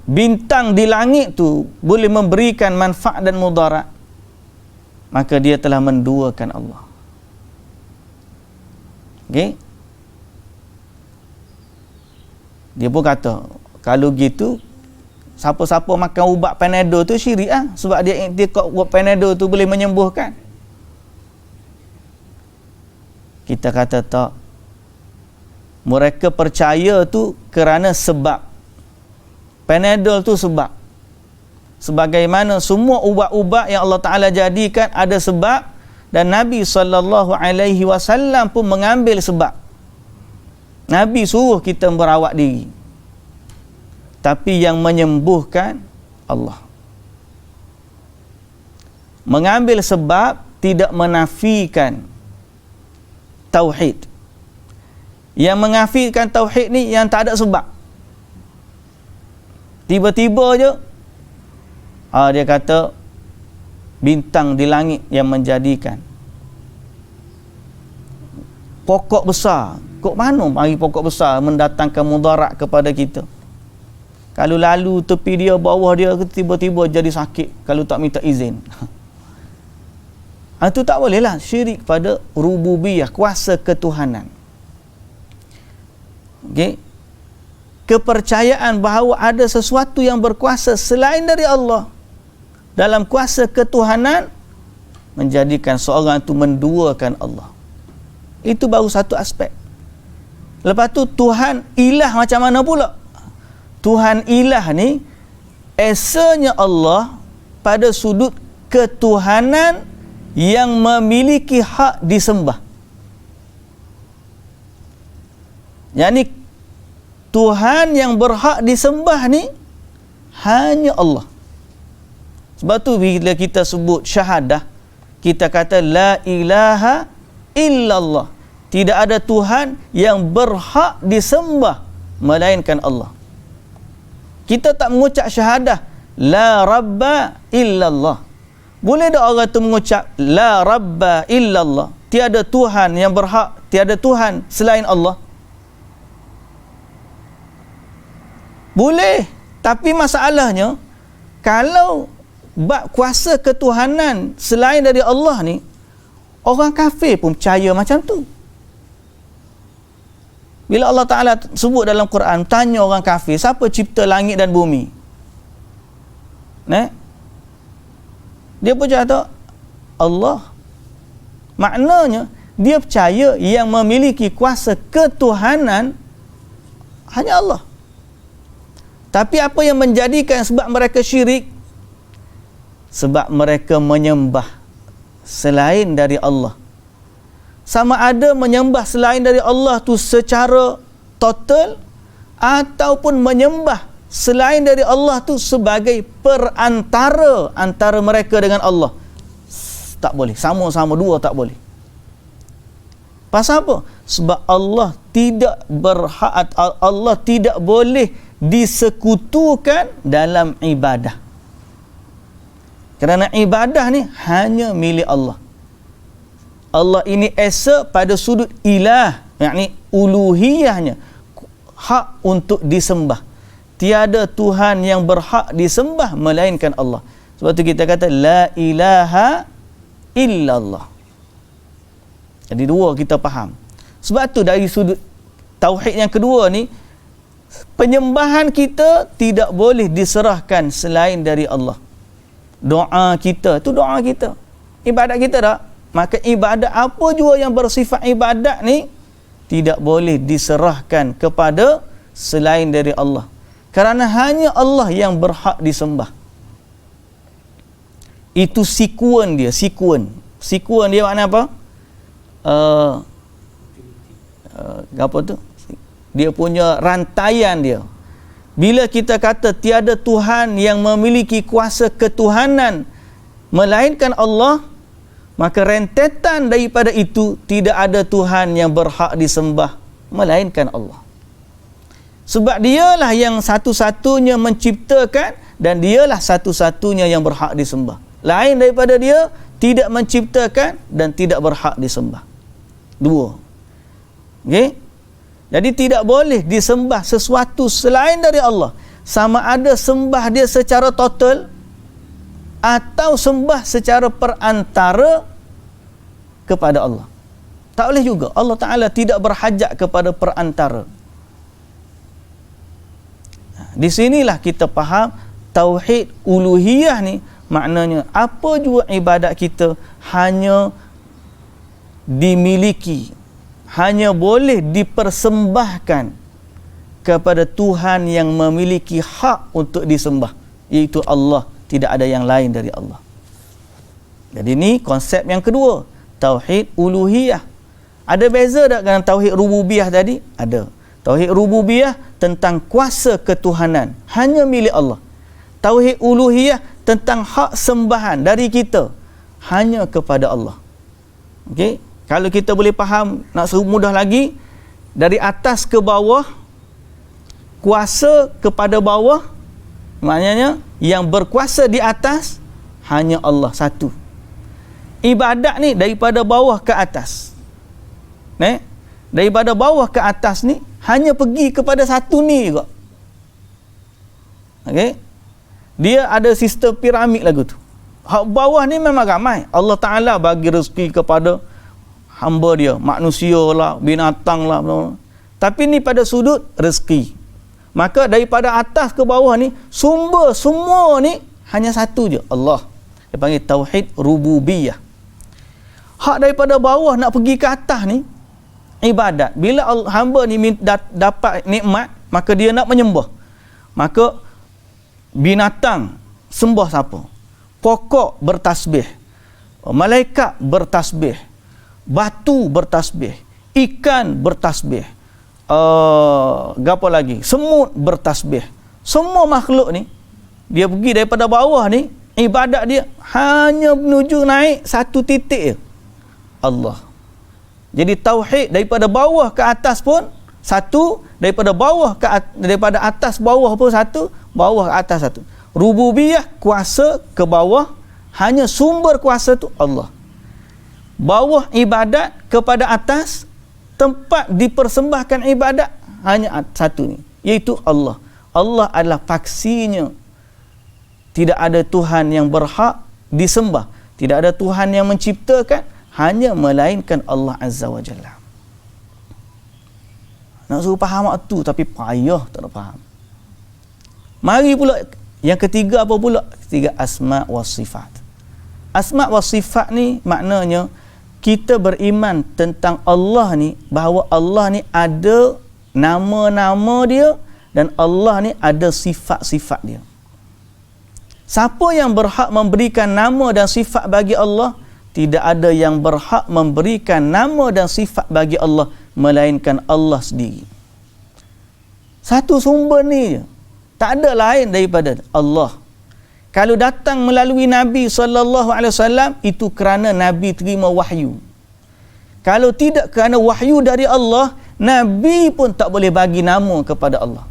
bintang di langit tu boleh memberikan manfaat dan mudarat, maka dia telah menduakan Allah. Okey. Dia pun kata, kalau gitu siapa-siapa makan ubat Panadol tu syirik ah, sebab dia iktikad ubat Panadol tu boleh menyembuhkan. Kita kata tak. Mereka percaya tu kerana sebab. Panadol tu sebab. Sebagaimana semua ubat-ubat yang Allah Ta'ala jadikan ada sebab, dan Nabi SAW pun mengambil sebab. Nabi suruh kita merawat diri. Tapi yang menyembuhkan Allah. Mengambil sebab tidak menafikan tauhid. Yang menafikan tauhid ni yang tak ada sebab. Tiba-tiba je dia kata bintang di langit yang menjadikan. Pokok besar, kok mana mari pokok besar mendatangkan mudarat kepada kita? Kalau lalu tepi dia, bawah dia, tiba-tiba jadi sakit kalau tak minta izin. Itu tak boleh lah, syirik pada rububiyah, kuasa ketuhanan. Okay? Kepercayaan bahawa ada sesuatu yang berkuasa selain dari Allah dalam kuasa ketuhanan menjadikan seorang itu menduakan Allah. Itu baru satu aspek. Lepas tu Tuhan ilah macam mana pula? Tuhan ilah ni esanya Allah pada sudut ketuhanan yang memiliki hak disembah. Yani Tuhan yang berhak disembah ni hanya Allah. Sebab tu bila kita sebut syahadah, kita kata la ilaha illallah. Tidak ada Tuhan yang berhak disembah melainkan Allah. Kita tak mengucap syahadah la rabba illallah. Boleh tak orang tu mengucap la rabba illallah, tiada Tuhan yang berhak, tiada Tuhan selain Allah? Boleh, tapi masalahnya kalau bab kuasa ketuhanan selain dari Allah ni, orang kafir pun percaya macam tu. Bila Allah Ta'ala sebut dalam Quran, tanya orang kafir, siapa cipta langit dan bumi? Dia percaya Allah. Maknanya dia percaya yang memiliki kuasa ketuhanan hanya Allah. Tapi apa yang menjadikan sebab mereka syirik? Sebab mereka menyembah selain dari Allah. Sama ada menyembah selain dari Allah tu secara total, ataupun menyembah selain dari Allah tu sebagai perantara antara mereka dengan Allah. Tak boleh. Sama-sama dua tak boleh. Pasal apa? Sebab Allah tidak berhak, Allah tidak boleh disekutukan dalam ibadah. Kerana ibadah ni hanya milik Allah. Allah ini esa pada sudut ilah, yakni uluhiyahnya, hak untuk disembah. Tiada Tuhan yang berhak disembah melainkan Allah. Sebab tu kita kata la ilaha illallah. Jadi dua kita faham. Sebab tu dari sudut tauhid yang kedua ni, penyembahan kita tidak boleh diserahkan selain dari Allah. Doa kita tu doa kita, ibadat kita tak? Maka ibadat apa jua yang bersifat ibadat ni tidak boleh diserahkan kepada selain dari Allah, kerana hanya Allah yang berhak disembah. Itu sekuen dia, sekuen dia makna apa? Apa tu? Dia punya rantaian dia. Bila kita kata tiada Tuhan yang memiliki kuasa ketuhanan melainkan Allah, maka rentetan daripada itu tidak ada Tuhan yang berhak disembah melainkan Allah. Sebab dialah yang satu-satunya menciptakan dan dialah satu-satunya yang berhak disembah. Lain daripada dia tidak menciptakan dan tidak berhak disembah. Dua. Okey? Jadi tidak boleh disembah sesuatu selain dari Allah, sama ada sembah dia secara total atau sembah secara perantara kepada Allah. Tak boleh juga. Allah Ta'ala tidak berhajat kepada perantara. Di sinilah kita faham tauhid uluhiyah ni, maknanya apa jua ibadat kita hanya dimiliki, hanya boleh dipersembahkan kepada Tuhan yang memiliki hak untuk disembah, iaitu Allah. Tidak ada yang lain dari Allah. Jadi ni konsep yang kedua, tauhid uluhiyah. Ada beza tak dengan tauhid rububiyah tadi? Ada. Tauhid rububiyah tentang kuasa ketuhanan, hanya milik Allah. Tauhid uluhiyah tentang hak sembahan dari kita, hanya kepada Allah. Okey? Kalau kita boleh faham, nak suruh mudah lagi, dari atas ke bawah, kuasa kepada bawah, maknanya yang berkuasa di atas hanya Allah satu. Ibadat ni daripada bawah ke atas. Daripada bawah ke atas ni hanya pergi kepada satu ni juga. Okey? Dia ada sistem piramid lagu tu. Hak bawah ni memang ramai. Allah Ta'ala bagi rezeki kepada hamba dia, manusia lah, binatang lah, tapi ni pada sudut rezeki. Maka daripada atas ke bawah ni, sumber semua ni hanya satu je, Allah. Dia panggil tauhid rububiyah. Hak daripada bawah nak pergi ke atas ni ibadat. Bila hamba ni dapat nikmat, maka dia nak menyembah. Maka binatang sembah siapa? Pokok bertasbih, malaikat bertasbih, batu bertasbih, ikan bertasbih, apa lagi? Semut bertasbih. Semua makhluk ni, dia pergi daripada bawah ni, ibadat dia hanya menuju naik satu titik je, Allah. Jadi tauhid daripada bawah ke atas pun satu, daripada atas bawah pun satu, bawah ke atas satu. Rububiyah, kuasa ke bawah, hanya sumber kuasa tu Allah. Bawah ibadat kepada atas, tempat dipersembahkan ibadat hanya satu ni, iaitu Allah. Allah adalah paksinya. Tidak ada Tuhan yang berhak disembah, tidak ada Tuhan yang menciptakan, hanya melainkan Allah Azza wa Jalla. Nak suruh faham tu tapi payah tak nak faham. Mari pula yang ketiga, apa pula? Ketiga, asma wa sifat. Asma wa sifat ni maknanya kita beriman tentang Allah ni, bahawa Allah ni ada nama-nama dia dan Allah ni ada sifat-sifat dia. Siapa yang berhak memberikan nama dan sifat bagi Allah? Tidak ada yang berhak memberikan nama dan sifat bagi Allah melainkan Allah sendiri. Satu sumber ni je, tak ada lain daripada Allah. Kalau datang melalui Nabi SAW, itu kerana Nabi terima wahyu. Kalau tidak kerana wahyu dari Allah, Nabi pun tak boleh bagi nama kepada Allah.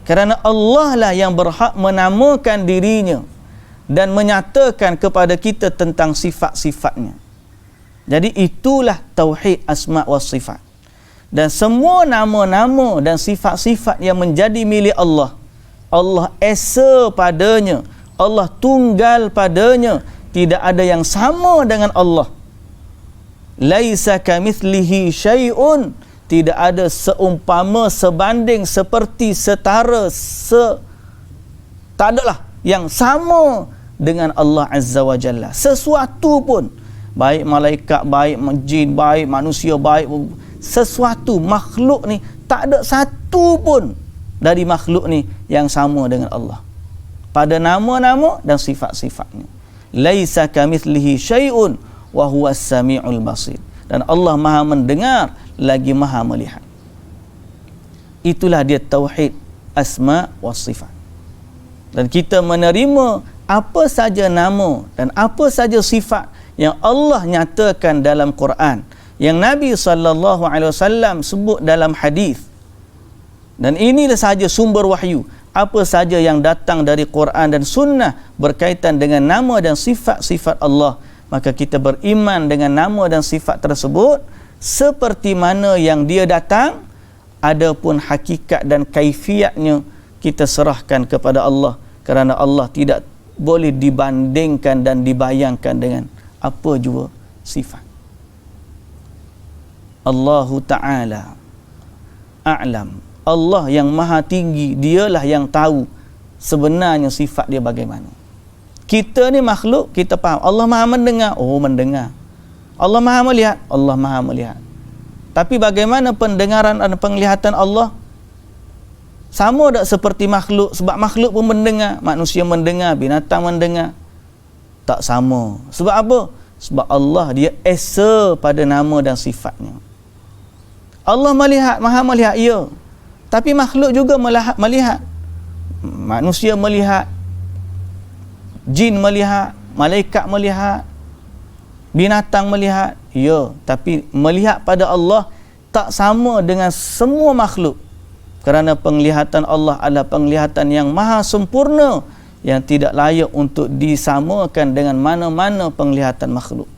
Kerana Allah lah yang berhak menamakan dirinya dan menyatakan kepada kita tentang sifat-sifatnya. Jadi itulah tauhid asma wa sifat. Dan semua nama-nama dan sifat-sifat yang menjadi milik Allah, Allah esa padanya, Allah tunggal padanya, tidak ada yang sama dengan Allah. Laisa kamitslihi syai'un, tidak ada seumpama, sebanding, seperti, setara, tak adalah yang sama dengan Allah Azza wa Jalla. Sesuatu pun, baik malaikat, baik jin, baik manusia, baik sesuatu makhluk ni, tak ada satu pun dari makhluk ni yang sama dengan Allah pada nama-nama dan sifat-sifatnya. Laisa kamitslihi syai'un wa huwas samiul basir. Dan Allah Maha mendengar lagi Maha melihat. Itulah dia tauhid asma wa sifat. Dan kita menerima apa saja nama dan apa saja sifat yang Allah nyatakan dalam Quran, yang Nabi SAW sebut dalam hadis. Dan inilah sahaja sumber wahyu. Apa saja yang datang dari Quran dan sunnah berkaitan dengan nama dan sifat-sifat Allah, maka kita beriman dengan nama dan sifat tersebut seperti mana yang dia datang. Adapun hakikat dan kaifiatnya kita serahkan kepada Allah, kerana Allah tidak boleh dibandingkan dan dibayangkan dengan apa jua sifat. Allahu Ta'ala a'lam. Allah yang maha tinggi, dialah yang tahu sebenarnya sifat dia bagaimana. Kita ni makhluk, kita faham Allah maha mendengar, oh mendengar. Allah maha melihat, Allah maha melihat. Tapi bagaimana pendengaran dan penglihatan Allah? Sama tak seperti makhluk? Sebab makhluk pun mendengar, manusia mendengar, binatang mendengar. Tak sama. Sebab apa? Sebab Allah dia esa pada nama dan sifatnya. Allah melihat, maha melihat, ya. Tapi makhluk juga melihat. Manusia melihat, jin melihat, malaikat melihat, binatang melihat, ya. Tapi melihat pada Allah tak sama dengan semua makhluk. Kerana penglihatan Allah adalah penglihatan yang maha sempurna, yang tidak layak untuk disamakan dengan mana-mana penglihatan makhluk.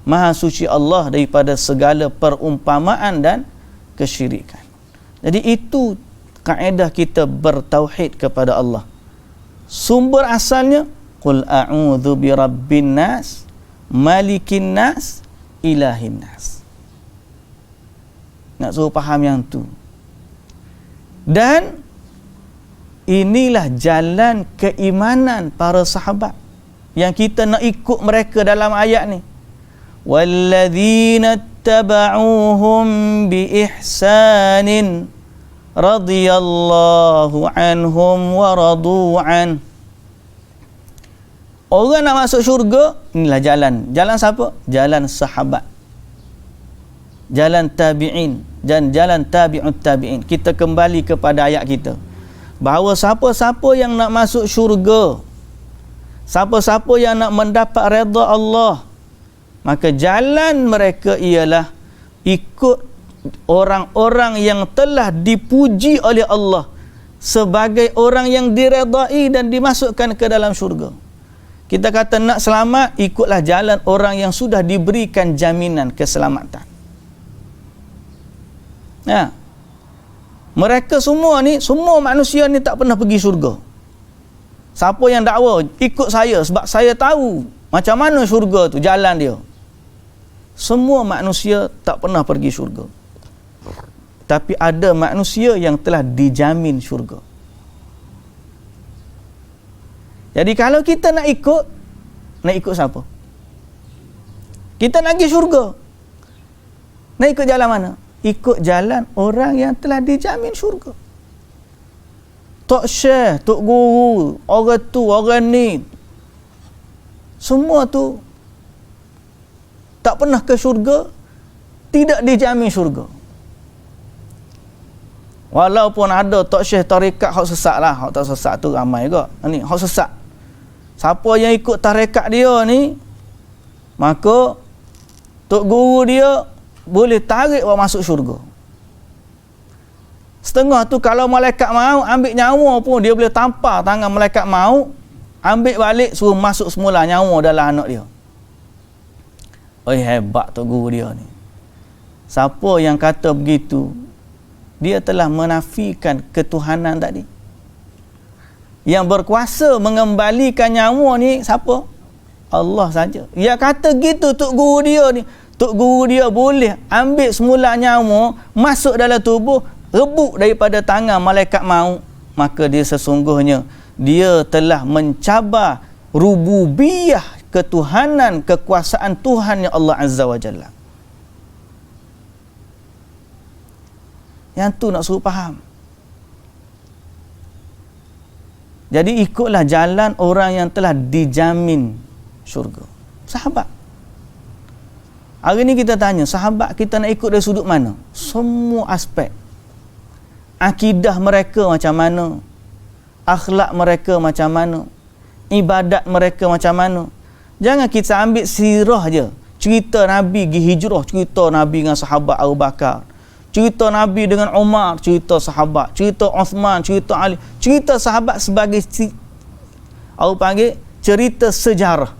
Maha suci Allah daripada segala perumpamaan dan kesyirikan. Jadi itu kaedah kita bertauhid kepada Allah. Sumber asalnya, qul a'udzu birabbin nas, malikin nas, ilahin nas. Nak suruh faham yang tu. Dan inilah jalan keimanan para sahabat yang kita nak ikut mereka dalam ayat ni. Walladzina tabauhum biihsanin radhiyallahu anhum wa radu an. Orang nak masuk syurga, inilah jalan. Jalan siapa? Jalan sahabat. Jalan tabi'in dan jalan tabi'ut tabi'in. Kita kembali kepada ayat kita. Bahawa siapa-siapa yang nak masuk syurga, siapa-siapa yang nak mendapat redha Allah, maka jalan mereka ialah ikut orang-orang yang telah dipuji oleh Allah sebagai orang yang diredai dan dimasukkan ke dalam syurga. Kita kata nak selamat, ikutlah jalan orang yang sudah diberikan jaminan keselamatan. Ya. Mereka semua ni, semua manusia ni tak pernah pergi syurga. Siapa yang dakwa, ikut saya sebab saya tahu macam mana syurga tu, jalan dia. Semua manusia tak pernah pergi syurga. Tapi ada manusia yang telah dijamin syurga. Jadi kalau kita nak ikut siapa? Kita nak pergi syurga. Nak ikut jalan mana? Ikut jalan orang yang telah dijamin syurga. Tok Syekh, Tok Guru, orang tu, orang ni, semua tu tak pernah ke syurga, tidak dijamin syurga. Walaupun ada Tok Syekh tarekat hak sesat lah, hak tak sesat tu ramai juga. Ni hak sesat. Siapa yang ikut tarekat dia ni, maka Tok Guru dia boleh tarik orang masuk syurga. Setengah tu kalau malaikat mau ambil nyawa pun, dia boleh tampar tangan malaikat mau, ambil balik, suruh masuk semula nyawa dalam anak dia. oi hebat tok guru dia ni. Siapa yang kata begitu, dia telah menafikan ketuhanan tadi. Yang berkuasa mengembalikan nyawa ni siapa? Allah saja. Dia kata gitu tok guru dia ni. Tok guru dia boleh ambil semula nyawa, masuk dalam tubuh, rebut daripada tangan malaikat maut. Maka dia sesungguhnya dia telah mencabar rububiyah ketuhanan, kekuasaan Tuhan yang Allah Azza wa Jalla. Yang tu nak suruh faham. Jadi ikutlah jalan orang yang telah dijamin syurga. Sahabat. Hari ni kita tanya, sahabat kita nak ikut dari sudut mana? Semua aspek. Akidah mereka macam mana? Akhlak mereka macam mana? Ibadat mereka macam mana? Jangan kita ambil sirah je. Cerita Nabi pergi hijrah, cerita Nabi dengan sahabat Abu Bakar. Cerita Nabi dengan Umar, cerita sahabat. Cerita Uthman, cerita Ali. Cerita sahabat sebagai aku panggil cerita sejarah.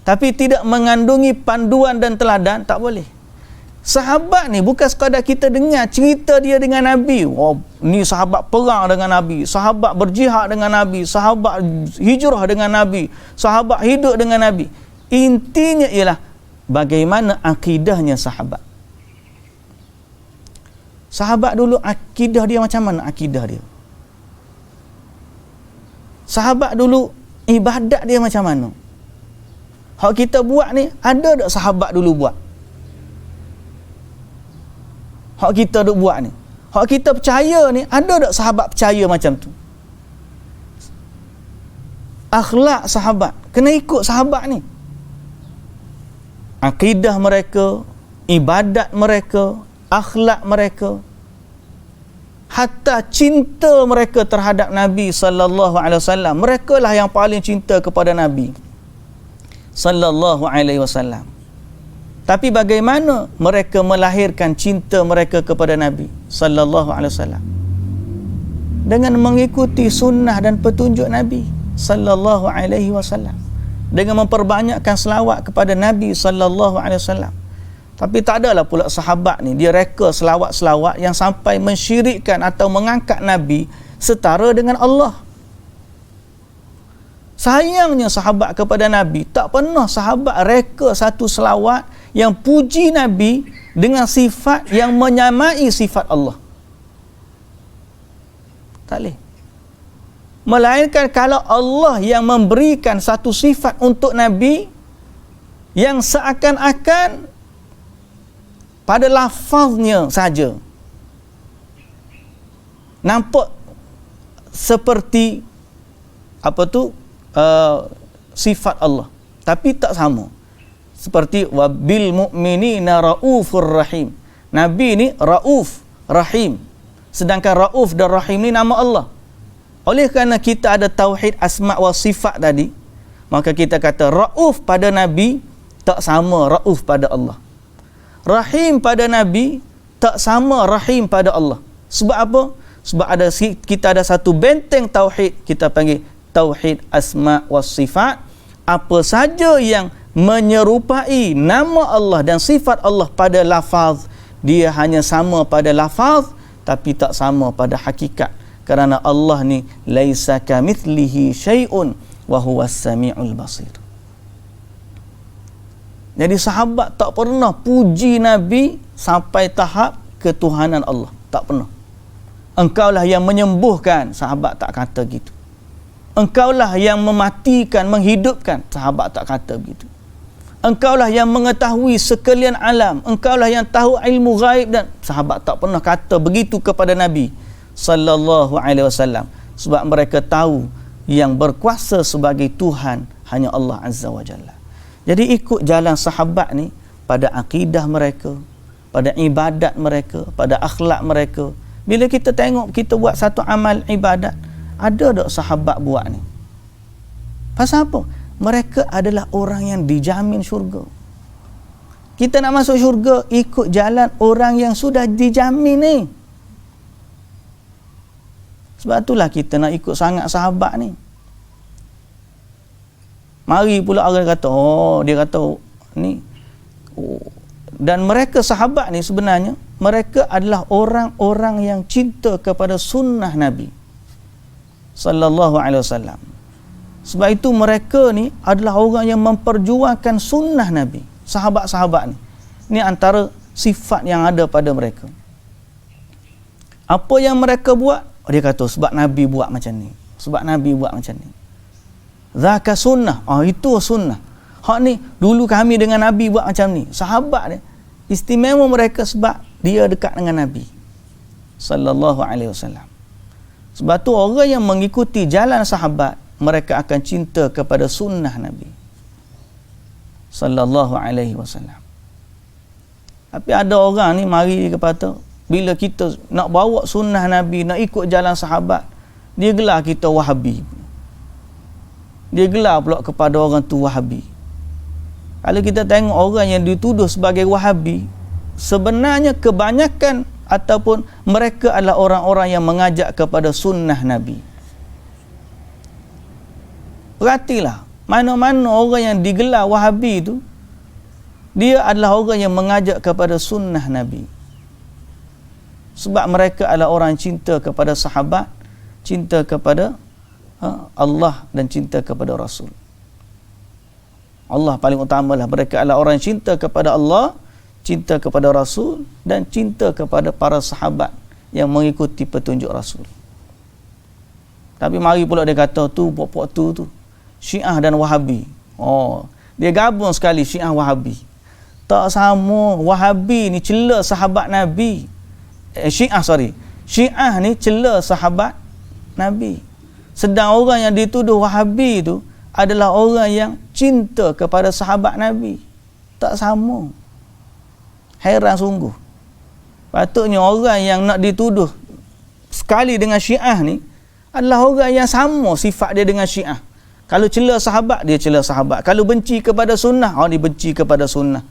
Tapi tidak mengandungi panduan dan teladan, tak boleh. Sahabat ni bukan sekadar kita dengar cerita dia dengan Nabi. Oh, ni sahabat perang dengan Nabi, sahabat berjihad dengan Nabi, sahabat hijrah dengan Nabi, sahabat hidup dengan Nabi. Intinya ialah bagaimana akidahnya sahabat. Sahabat dulu akidah dia macam mana akidah dia? Sahabat dulu ibadat dia macam mana? Hak kita buat ni ada tak sahabat dulu buat? Hak kita duk buat ni. Hak kita percaya ni, ada tak sahabat percaya macam tu? Akhlak sahabat, kena ikut sahabat ni. Akidah mereka, ibadat mereka, akhlak mereka, hatta cinta mereka terhadap Nabi sallallahu alaihi wasallam. Mereka lah yang paling cinta kepada Nabi sallallahu alaihi wasallam. Tapi bagaimana mereka melahirkan cinta mereka kepada Nabi sallallahu alaihi wasallam? Dengan mengikuti sunnah dan petunjuk Nabi sallallahu alaihi wasallam, dengan memperbanyakkan selawat kepada Nabi sallallahu alaihi wasallam. Tapi tak adalah pula sahabat ni dia reka selawat-selawat yang sampai mensyirikkan atau mengangkat Nabi setara dengan Allah. Sayangnya sahabat kepada Nabi, tak pernah sahabat reka satu selawat yang puji Nabi dengan sifat yang menyamai sifat Allah. Tak boleh. Melainkan kalau Allah yang memberikan satu sifat untuk Nabi yang seakan-akan pada lafaznya saja nampak seperti sifat Allah, tapi tak sama. Seperti wabil mu'minina raufur rahim. Nabi ni rauf, rahim. Sedangkan rauf dan rahim ni nama Allah. Oleh kerana kita ada tauhid asma' wa sifat tadi, maka kita kata rauf pada Nabi tak sama rauf pada Allah. Rahim pada Nabi tak sama rahim pada Allah. Sebab apa? Sebab kita ada satu benteng tauhid, kita panggil tauhid asma' wa sifat. Apa saja yang menyerupai nama Allah dan sifat Allah pada lafaz, dia hanya sama pada lafaz tapi tak sama pada hakikat. Kerana Allah ni laisa kamitslihi syai'un wa huwas samiul basir. Jadi sahabat tak pernah puji Nabi sampai tahap ketuhanan Allah, tak pernah. Engkaulah yang menyembuhkan, sahabat tak kata gitu. Engkaulah yang mematikan, menghidupkan, sahabat tak kata begitu. Engkaulah yang mengetahui sekalian alam, engkaulah yang tahu ilmu ghaib, dan sahabat tak pernah kata begitu kepada Nabi sallallahu alaihi wasallam. Sebab mereka tahu yang berkuasa sebagai Tuhan hanya Allah Azza wa Jalla. Jadi ikut jalan sahabat ni pada akidah mereka, pada ibadat mereka, pada akhlak mereka. Bila kita tengok kita buat satu amal ibadat, ada tak sahabat buat ni? Pasal apa? Mereka adalah orang yang dijamin syurga. Kita nak masuk syurga ikut jalan orang yang sudah dijamin ni. Sebab itulah kita nak ikut sangat sahabat ni. Mari pula orang kata, oh dia kata ni Dan mereka sahabat ni sebenarnya mereka adalah orang-orang yang cinta kepada sunnah Nabi sallallahu alaihi wasallam. Sebab itu mereka ni adalah orang yang memperjuangkan sunnah Nabi. Sahabat-sahabat ni, ini antara sifat yang ada pada mereka. Apa yang mereka buat, dia kata sebab Nabi buat macam ni, sebab Nabi buat macam ni. Zaka sunnah, itu sunnah. Hak ni dulu kami dengan Nabi buat macam ni. Sahabat dia istimewa mereka sebab dia dekat dengan Nabi sallallahu alaihi wasallam. Sebab tu orang yang mengikuti jalan sahabat, mereka akan cinta kepada sunnah Nabi sallallahu alaihi wasallam. Tapi ada orang ni mari dia kata bila kita nak bawa sunnah Nabi, nak ikut jalan sahabat, dia gelar kita Wahabi. Dia gelar pula kepada orang tu Wahabi. Kalau kita tengok orang yang dituduh sebagai Wahabi, sebenarnya kebanyakan ataupun mereka adalah orang-orang yang mengajak kepada sunnah Nabi. Perhatilah, mana-mana orang yang digelar Wahabi itu, dia adalah orang yang mengajak kepada sunnah Nabi. Sebab mereka adalah orang cinta kepada sahabat, cinta kepada Allah dan cinta kepada Rasul. Allah paling utamalah. Mereka adalah orang yang cinta kepada Allah, cinta kepada Rasul dan cinta kepada para sahabat yang mengikuti petunjuk Rasul. Tapi mari pula dia kata tu pokok tu Syiah dan Wahabi. Dia gabung sekali Syiah Wahabi. Tak sama. Wahabi ni cela sahabat Nabi. Syiah ni cela sahabat Nabi. Sedang orang yang dituduh Wahabi tu adalah orang yang cinta kepada sahabat Nabi. Tak sama. Heran sungguh. Patutnya orang yang nak dituduh sekali dengan Syiah ni adalah orang yang sama sifat dia dengan Syiah. Kalau cela sahabat, dia cela sahabat. Kalau benci kepada sunnah, dia benci kepada sunnah.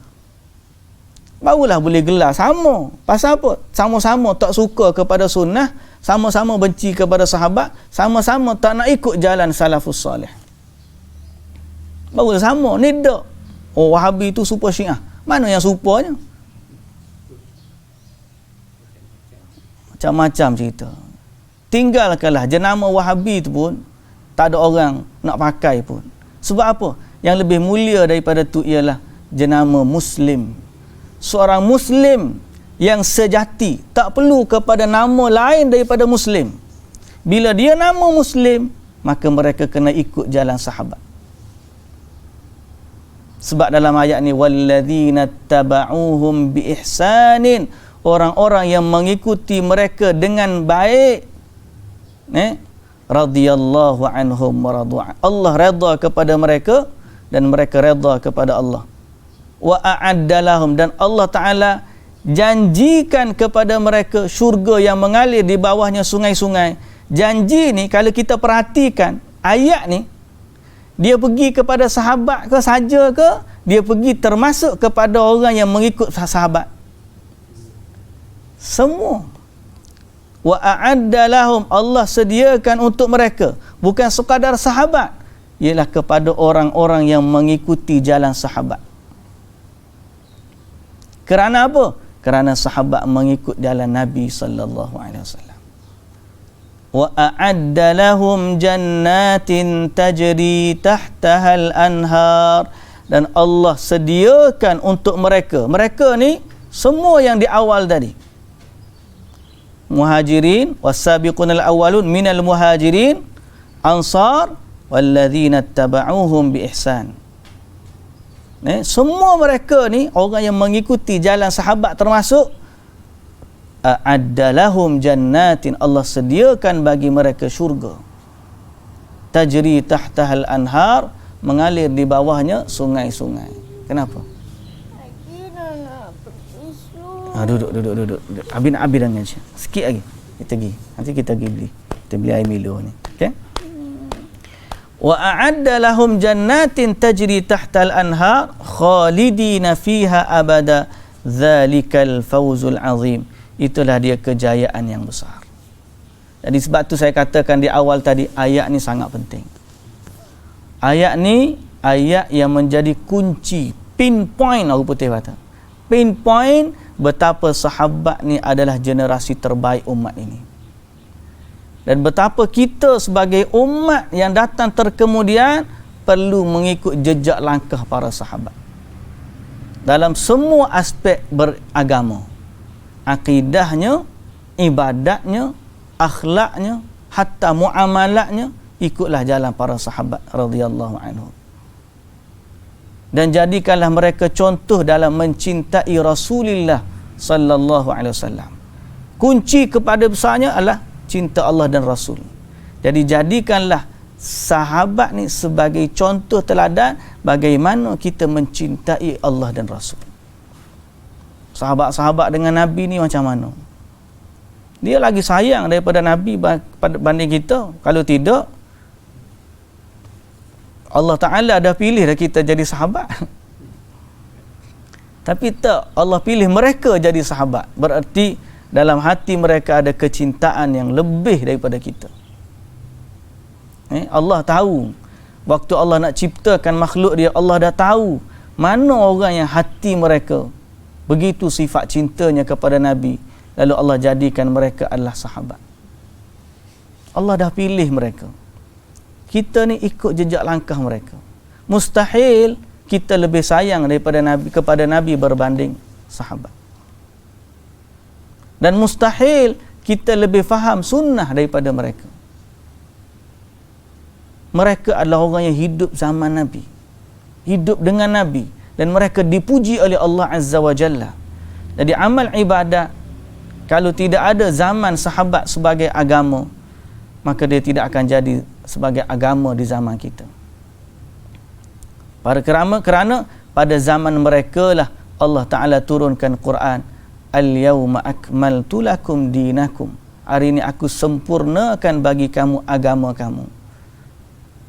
Barulah boleh gelar sama. Pasal apa? Sama-sama tak suka kepada sunnah, sama-sama benci kepada sahabat, sama-sama tak nak ikut jalan salafus salih. Barulah sama. Ni tak. Wahabi tu super Syiah. Mana yang supanya? Macam-macam cerita. Tinggalkanlah jenama Wahabi tu pun tak ada orang nak pakai pun. Sebab apa? Yang lebih mulia daripada tu ialah jenama Muslim. Seorang Muslim yang sejati tak perlu kepada nama lain daripada Muslim. Bila dia nama Muslim, maka mereka kena ikut jalan sahabat. Sebab dalam ayat ni walladzina tabauhum biihsanin, orang-orang yang mengikuti mereka dengan baik, radhiyallahu anhum wa radu'an. Allah redha kepada mereka dan mereka redha kepada Allah. Wa a'adda lahum, dan Allah Ta'ala janjikan kepada mereka syurga yang mengalir di bawahnya sungai-sungai. Janji ni kalau kita perhatikan ayat ni, dia pergi kepada sahabat ke saja ke, dia pergi termasuk kepada orang yang mengikut sahabat? Semua. Wa a'adda lahum, Allah sediakan untuk mereka, bukan sekadar sahabat, ialah kepada orang-orang yang mengikuti jalan sahabat. Kerana apa? Kerana sahabat mengikut jalan Nabi sallallahu alaihi wasallam. Wa a'adda lahum jannatin tajri tahtaha al-anhar, dan Allah sediakan untuk mereka. Mereka ni semua yang di awal tadi. Muhajirin was-sabiqunal awwalun minal muhajirin ansar walladzina tabauhum bi ihsan. Semua mereka ni orang yang mengikuti jalan sahabat, termasuk a'addalahum jannatin, Allah sediakan bagi mereka syurga, tajri tahtahal anhar, mengalir di bawahnya sungai-sungai. Kenapa? Duduk. Abi dah ngaji. Sikit lagi. Kita pergi. Nanti kita pergi beli. Kita beli air Milo ni. Okey? Wa a'adda lahum jannatin tajri tahtal anhar khalidina fiha abada dzalikal fawzul azim. Itulah dia kejayaan yang besar. Jadi sebab tu saya katakan di awal tadi, ayat ni sangat penting. Ayat ni ayat yang menjadi kunci pinpoint orang putih kata. Pinpoint betapa sahabat ni adalah generasi terbaik umat ini. Dan betapa kita sebagai umat yang datang terkemudian perlu mengikut jejak langkah para sahabat. Dalam semua aspek beragama. Akidahnya, ibadatnya, akhlaknya, hatta muamalatnya, ikutlah jalan para sahabat radhiyallahu anhum. Dan jadikanlah mereka contoh dalam mencintai Rasulullah sallallahu alaihi wasallam. Kunci kepada besarnya adalah cinta Allah dan Rasul. Jadi jadikanlah sahabat ni sebagai contoh teladan bagaimana kita mencintai Allah dan Rasul. Sahabat-sahabat dengan Nabi ni macam mana? Dia lagi sayang daripada Nabi banding kita. Kalau tidak, Allah Ta'ala dah pilih dah kita jadi sahabat. Tapi tak, Allah pilih mereka jadi sahabat. Berarti dalam hati mereka ada kecintaan yang lebih daripada kita. Allah tahu. Waktu Allah nak ciptakan makhluk dia, Allah dah tahu mana orang yang hati mereka begitu sifat cintanya kepada Nabi. Lalu Allah jadikan mereka adalah sahabat. Allah dah pilih mereka. Kita ni ikut jejak langkah mereka. Mustahil kita lebih sayang daripada Nabi kepada Nabi berbanding sahabat. Dan mustahil kita lebih faham sunnah daripada mereka. Mereka adalah orang yang hidup zaman Nabi. Hidup dengan Nabi. Dan mereka dipuji oleh Allah Azza wa Jalla. Jadi amal ibadat, kalau tidak ada zaman sahabat sebagai agama, maka dia tidak akan jadi sebagai agama di zaman kita. Kerana pada zaman mereka lah Allah Ta'ala turunkan Quran. Al-yawma akmaltu lakum dinakum. Hari ini aku sempurnakan bagi kamu agama kamu.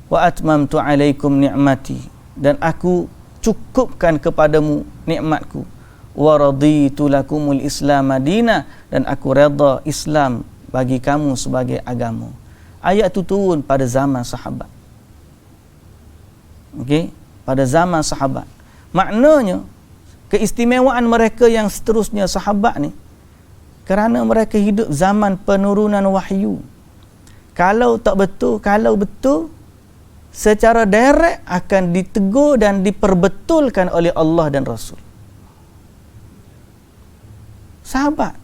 Wa atmamtu alaikum ni'mati. Dan aku cukupkan kepadamu nikmatku. Wa raditu lakumul islam madina. Dan aku redha Islam bagi kamu sebagai agama. Ayat itu turun pada zaman sahabat. Okey, pada zaman sahabat. Maknanya keistimewaan mereka yang seterusnya sahabat ni kerana mereka hidup zaman penurunan wahyu. Kalau betul secara direct akan ditegur dan diperbetulkan oleh Allah dan Rasul. Sahabat.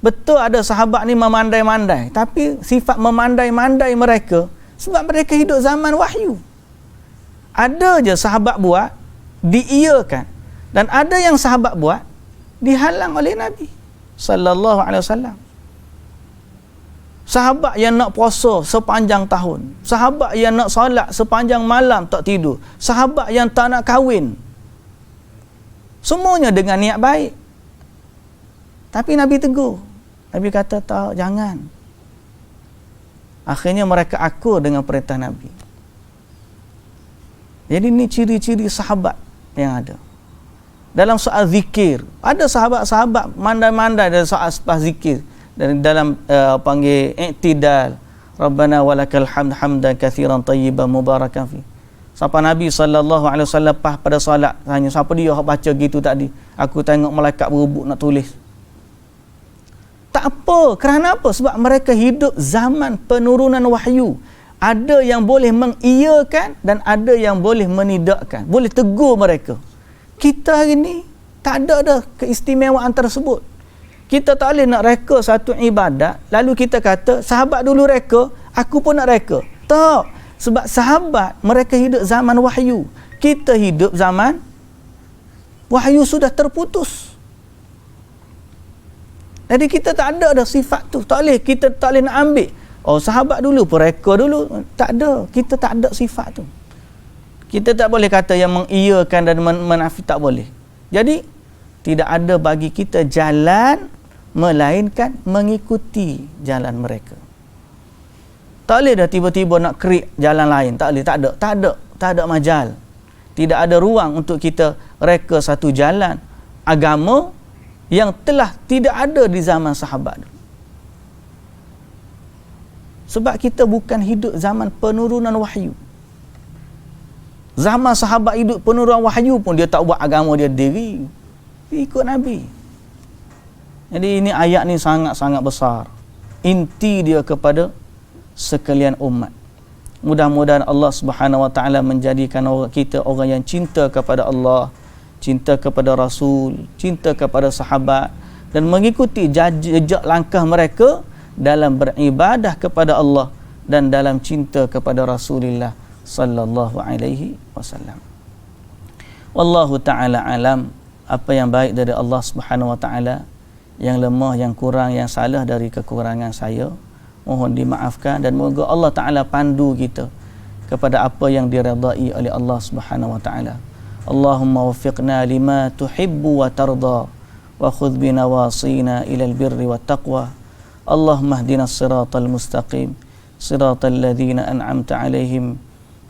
Betul ada sahabat ni memandai-mandai, tapi sifat memandai-mandai mereka sebab mereka hidup zaman wahyu. Ada je sahabat buat, diiyakan. Dan ada yang sahabat buat, dihalang oleh Nabi sallallahu alaihi wasallam. Sahabat yang nak puasa sepanjang tahun, sahabat yang nak solat sepanjang malam tak tidur, sahabat yang tak nak kahwin. Semuanya dengan niat baik. Tapi Nabi tegur. Nabi kata tak, jangan. Akhirnya mereka akur dengan perintah Nabi. Jadi ini ciri-ciri sahabat yang ada. Dalam soal zikir, ada sahabat-sahabat mandai-mandai dalam soal zikir. Dan dalam panggil i'tidal, Rabbana walakal hamd hamdan katsiran tayyiban mubarakan fi. Sampai Nabi sallallahu alaihi wasallam pada solat tanya, siapa dia baca gitu tadi? Aku tengok malaikat berebut nak tulis. Tak apa. Kerana apa? Sebab mereka hidup zaman penurunan wahyu. Ada yang boleh mengiyakan dan ada yang boleh menidakkan. Boleh tegur mereka. Kita hari ni tak ada dah keistimewaan tersebut. Kita tak boleh nak reka satu ibadat, lalu kita kata, sahabat dulu reka, aku pun nak reka. Tak. Sebab sahabat, mereka hidup zaman wahyu. Kita hidup zaman wahyu sudah terputus. Jadi kita tak ada dah sifat tu. Kita tak boleh nak ambil. Oh, sahabat dulu, mereka dulu. Tak ada. Kita tak ada sifat tu. Kita tak boleh kata yang mengiyakan dan menafi, tak boleh. Jadi, tidak ada bagi kita jalan melainkan mengikuti jalan mereka. Tak boleh dah tiba-tiba nak create jalan lain. Tak boleh, tak ada majal. Tidak ada ruang untuk kita reka satu jalan agama yang telah tidak ada di zaman sahabat. Sebab kita bukan hidup zaman penurunan wahyu. Zaman sahabat hidup penurun wahyu pun dia tak buat agama dia sendiri. Dia ikut Nabi. Jadi ini ayat ni sangat-sangat besar. Inti dia kepada sekalian umat. Mudah-mudahan Allah Subhanahu Wa Taala menjadikan kita orang yang cinta kepada Allah, cinta kepada Rasul, cinta kepada sahabat dan mengikuti jejak langkah mereka dalam beribadah kepada Allah dan dalam cinta kepada Rasulullah sallallahu alaihi wasallam. Wallahu taala alam. Apa yang baik dari Allah Subhanahu Wa Taala, yang lemah, yang kurang, yang salah dari kekurangan saya, mohon dimaafkan dan moga Allah Ta'ala pandu kita kepada apa yang diredai oleh Allah Subhanahu Wa Ta'ala. Allahumma waffiqna lima tuhibbu wa tarda wa khudh binawasina ilal birri wa taqwa. Allahumma hdina siratal mustaqim siratal ladhina an'amta alaihim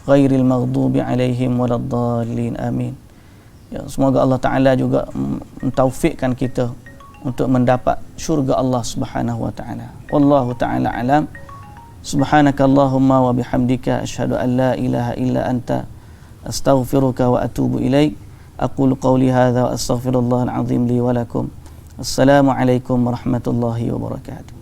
ghairil maghdubi alaihim waladdallin. Amin. Ya, semoga Allah Ta'ala juga mentaufikkan kita untuk mendapat syurga Allah Subhanahu Wa Taala. Wallahu taala alam. Subhanakallahumma wa bihamdika asyhadu an la ilaha illa anta astaghfiruka wa atubu ilaik. Aqulu qawli hadza wa astaghfirullahal azim li wa lakum. Assalamu alaikum warahmatullahi wabarakatuh.